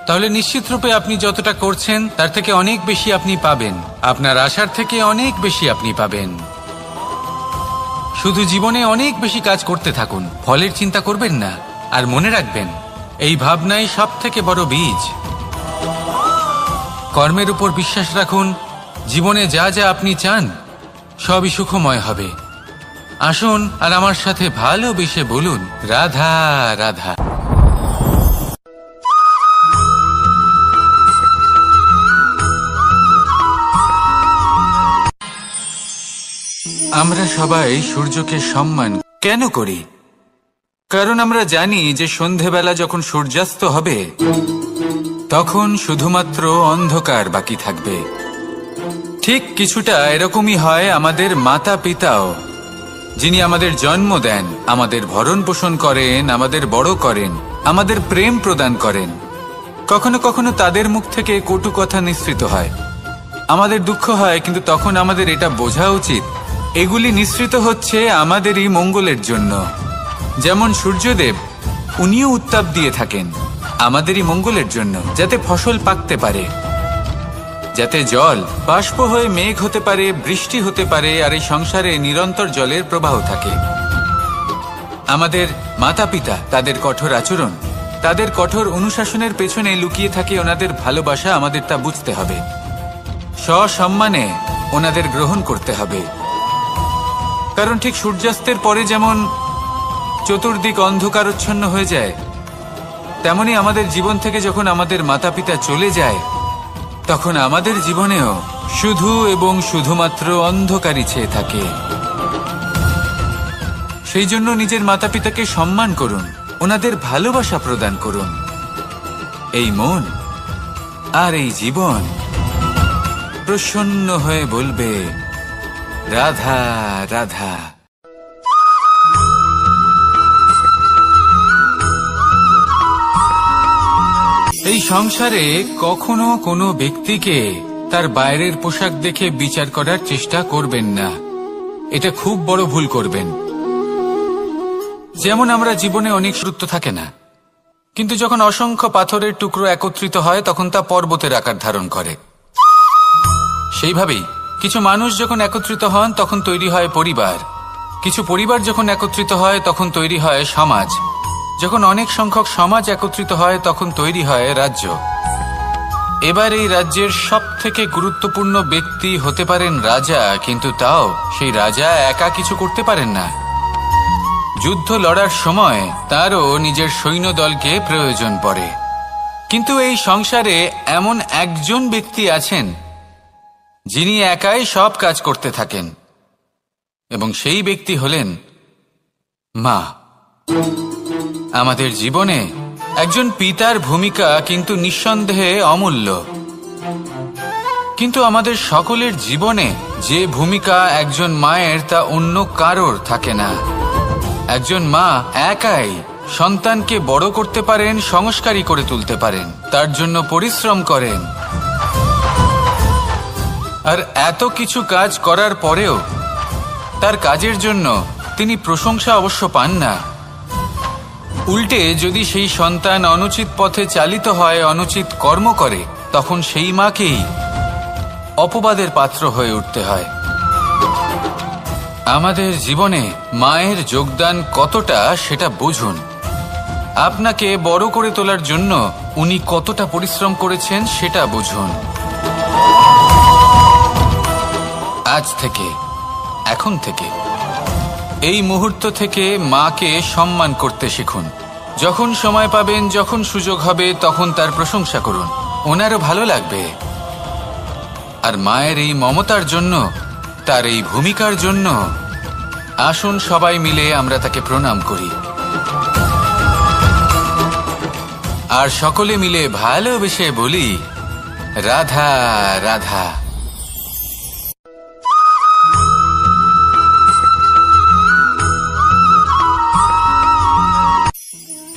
তাহলে নিশ্চিতরূপে আপনি যতটা করছেন তার থেকে অনেক বেশি আপনি পাবেন, আপনার আশার থেকে অনেক বেশি আপনি পাবেন। শুধু জীবনে অনেক বেশি কাজ করতে থাকুন, ফলের চিন্তা করবেন না। আর মনে রাখবেন, এই ভাবনাই সব থেকে বড় বীজ। কর্মের উপর বিশ্বাস রাখুন, জীবনে যা যা আপনি চান সবই সুখময় হবে। আসুন আর আমার সাথে ভালোবেসে বলুন, রাধা রাধা। আমরা সবাই সূর্যকে সম্মান কেন করি? কারণ আমরা জানি যে সন্ধেবেলা যখন সূর্যাস্ত হবে তখন শুধুমাত্র অন্ধকার বাকি থাকবে। ঠিক কিছুটা এরকমই হয় আমাদের মাতা পিতাও, যিনি আমাদের জন্ম দেন, আমাদের ভরণ পোষণ করেন, আমাদের বড় করেন, আমাদের প্রেম প্রদান করেন। কখনো কখনো তাদের মুখ থেকে কটু কথা নিঃসৃত হয়, আমাদের দুঃখ হয়, কিন্তু তখন আমাদের এটা বোঝা উচিত এগুলি নিঃসৃত হচ্ছে আমাদেরই মঙ্গলের জন্য। যেমন সূর্যদেব, উনিও উত্তাপ দিয়ে থাকেন আমাদেরই মঙ্গলের জন্য, যাতে ফসল পাকতে পারে, যাতে জল বাষ্প হয়ে মেঘ হতে পারে, বৃষ্টি হতে পারে, আর এই সংসারে নিরন্তর জলের প্রবাহ থাকে। আমাদের মাতা পিতা, তাদের কঠোর আচরণ, তাদের কঠোর অনুশাসনের পেছনে লুকিয়ে থাকে ওনাদের ভালোবাসা। আমাদের তা বুঝতে হবে, সসম্মানে ওনাদের গ্রহণ করতে হবে। কারণ ঠিক সূর্যাস্তের পরে যেমন চতুর্দিক অন্ধকারচ্ছন্ন হয়ে যায়, তেমনি আমাদের জীবন থেকে যখন আমাদের মাতা পিতা চলে যায় তখন আমাদের জীবনেও শুধু এবং শুধুমাত্র অন্ধকারই ছেয়ে থাকে। সেই জন্য নিজের মাতা পিতাকে সম্মান করুন, ওনাদের ভালোবাসা প্রদান করুন। এই মন আর এই জীবন প্রসন্ন হয়ে বলবে, রাধা রাধা। এই সংসারে কখনো কোনো ব্যক্তিকে তার বাইরের পোশাক দেখে বিচার করার চেষ্টা করবেন না, এটা খুব বড় ভুল করবেন। যেমন আমরা জীবনে অনেক গুরুত্ব থাকে না, কিন্তু যখন অসংখ্য পাথরের টুকরো একত্রিত হয় তখন তা পর্বতের আকার ধারণ করে। সেইভাবেই কিছু মানুষ যখন একত্রিত হন তখন তৈরি হয় পরিবার, কিছু পরিবার যখন একত্রিত হয় তখন তৈরি হয় সমাজ, যখন অনেক সংখ্যক সমাজ একত্রিত হয় তখন তৈরি হয় রাজ্য। এবার এই রাজ্যের সব থেকে গুরুত্বপূর্ণ ব্যক্তি হতে পারেন রাজা, কিন্তু তাও সেই রাজা একা কিছু করতে পারেন না। যুদ্ধ লড়ার সময় তারও নিজের সৈন্যদলকে প্রয়োজন পড়ে। কিন্তু এই সংসারে এমন একজন ব্যক্তি আছেন যিনি একাই সব কাজ করতে থাকেন, এবং সেই ব্যক্তি হলেন মা। আমাদের জীবনে একজন পিতার ভূমিকা কিন্তু নিঃসন্দেহে অমূল্য, কিন্তু আমাদের সকলের জীবনে যে ভূমিকা একজন মায়ের তা অন্য কারোর থাকে না। একজন মা একাই সন্তানকে বড় করতে পারেন, সংস্কারী করে তুলতে পারেন, তার জন্য পরিশ্রম করেন। আর এত কিছু কাজ করার পরেও তার কাজের জন্য তিনি প্রশংসা অবশ্য পান না। উল্টে যদি সেই সন্তান অনুচিত পথে চালিত হয়, অনুচিত কর্ম করে, তখন সেই মাকেই অপবাদের পাত্র হয়ে উঠতে হয়। আমাদের জীবনে মায়ের যোগদান কতটা সেটা বুঝুন। আপনাকে বড় করে তোলার জন্য উনি কতটা পরিশ্রম করেছেন সেটা বুঝুন। আজ থেকে, এখন থেকে, এই মুহূর্ত থেকে মাকে সম্মান করতে শিখুন। যখন সময় পাবেন, যখন সুযোগ হবে, তখন তার প্রশংসা করুন, ওনারও ভালো লাগবে। আর মায়ের এই মমতার জন্য, তার এই ভূমিকার জন্য আসুন সবাই মিলে আমরা তাকে প্রণাম করি, আর সকলে মিলে ভালোবেসে বলি, রাধা রাধা।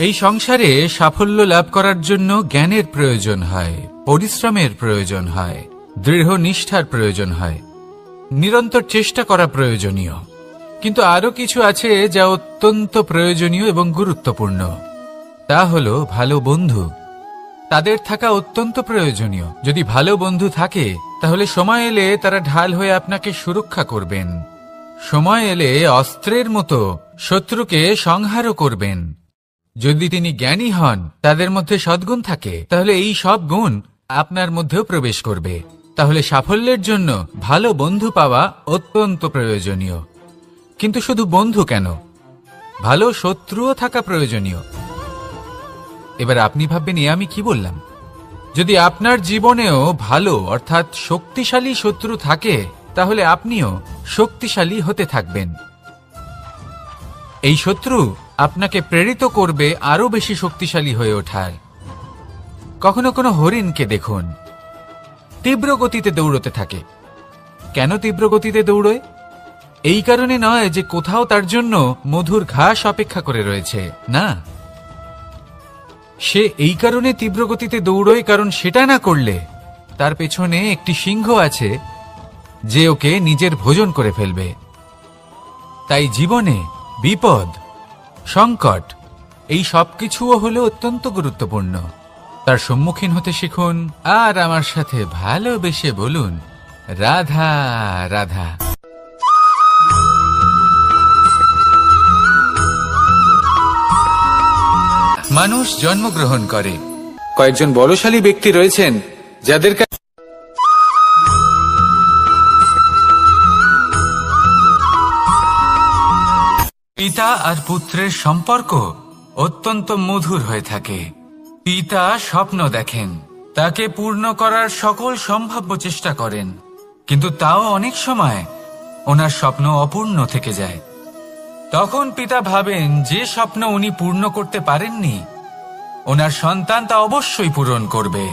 এই সংসারে সাফল্য লাভ করার জন্য জ্ঞানের প্রয়োজন হয়, পরিশ্রমের প্রয়োজন হয়, দৃঢ় নিষ্ঠার প্রয়োজন হয়, নিরন্তর চেষ্টা করা প্রয়োজনীয়। কিন্তু আরো কিছু আছে যা অত্যন্ত প্রয়োজনীয় এবং গুরুত্বপূর্ণ। তা হলো ভালো বন্ধু। তাদের থাকা অত্যন্ত প্রয়োজনীয়। যদি ভালো বন্ধু থাকে তাহলে সময় এলে তারা ঢাল হয়ে আপনাকে সুরক্ষা করবেন, সময় এলে অস্ত্রের মতো শত্রুকে সংহারও করবেন। যদি তিনি জ্ঞানী হন, তাদের মধ্যে সদ্গুণ থাকে, তাহলে এই সব গুণ আপনার মধ্যেও প্রবেশ করবে। তাহলে সাফল্যের জন্য ভালো বন্ধু পাওয়া অত্যন্ত প্রয়োজনীয়। কিন্তু শুধু বন্ধু কেন, ভালো শত্রুও থাকা প্রয়োজনীয়। এবার আপনি ভাববেন, আমি কি বললাম? যদি আপনার জীবনেও ভালো অর্থাৎ শক্তিশালী শত্রু থাকে, তাহলে আপনিও শক্তিশালী হতে থাকবেন। এই শত্রু আপনাকে প্রেরিত করবে আরো বেশি শক্তিশালী হয়ে ওঠার। কখনো কোনো হরিণকে দেখুন, তীব্র গতিতে দৌড়তে থাকে। কেন তীব্র গতিতে দৌড়য়? এই কারণে নয় যে কোথাও তার জন্য মধুর ঘাস অপেক্ষা করে রয়েছে, না। সে এই কারণে তীব্র গতিতে দৌড়য় কারণ সেটা না করলে তার পেছনে একটি সিংহ আছে যে ওকে নিজের ভোজন করে ফেলবে। তাই জীবনে বিপদ, সংকট এই সবকিছুও হলো অত্যন্ত গুরুত্বপূর্ণ। তার সম্মুখীন হতে শিখুন আর আমার সাথে ভালোবেসে বলুন, রাধা রাধা। মানুষ জন্মগ্রহণ করে। কয়েকজন বলশালী ব্যক্তি রয়েছেন যাদের কাছে পিতা আর পুত্রের সম্পর্ক অত্যন্ত মধুর হয়ে থাকে। পিতা স্বপ্ন দেখেন, তাকে পূর্ণ করার সকল সম্ভাব্য চেষ্টা করেন, কিন্তু তাও অনেক সময় ওনার স্বপ্ন অপূর্ণ থেকে যায়। তখন পিতা ভাবেন যে স্বপ্ন উনি পূর্ণ করতে পারেননি, ওনার সন্তান তা অবশ্যই পূরণ করবে।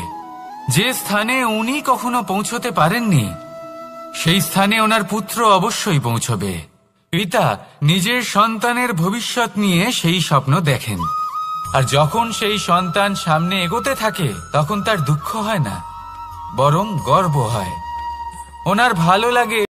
যে স্থানে উনি কখনো পৌঁছতে পারেননি, সেই স্থানে ওনার পুত্র অবশ্যই পৌঁছবে। পিতা নিজের সন্তানের ভবিষ্যৎ নিয়ে সেই স্বপ্ন দেখেন, আর যখন সেই সন্তান সামনে এগোতে থাকে তখন তার দুঃখ হয় না, বরং গর্ব হয়। ওনার ভালো লাগে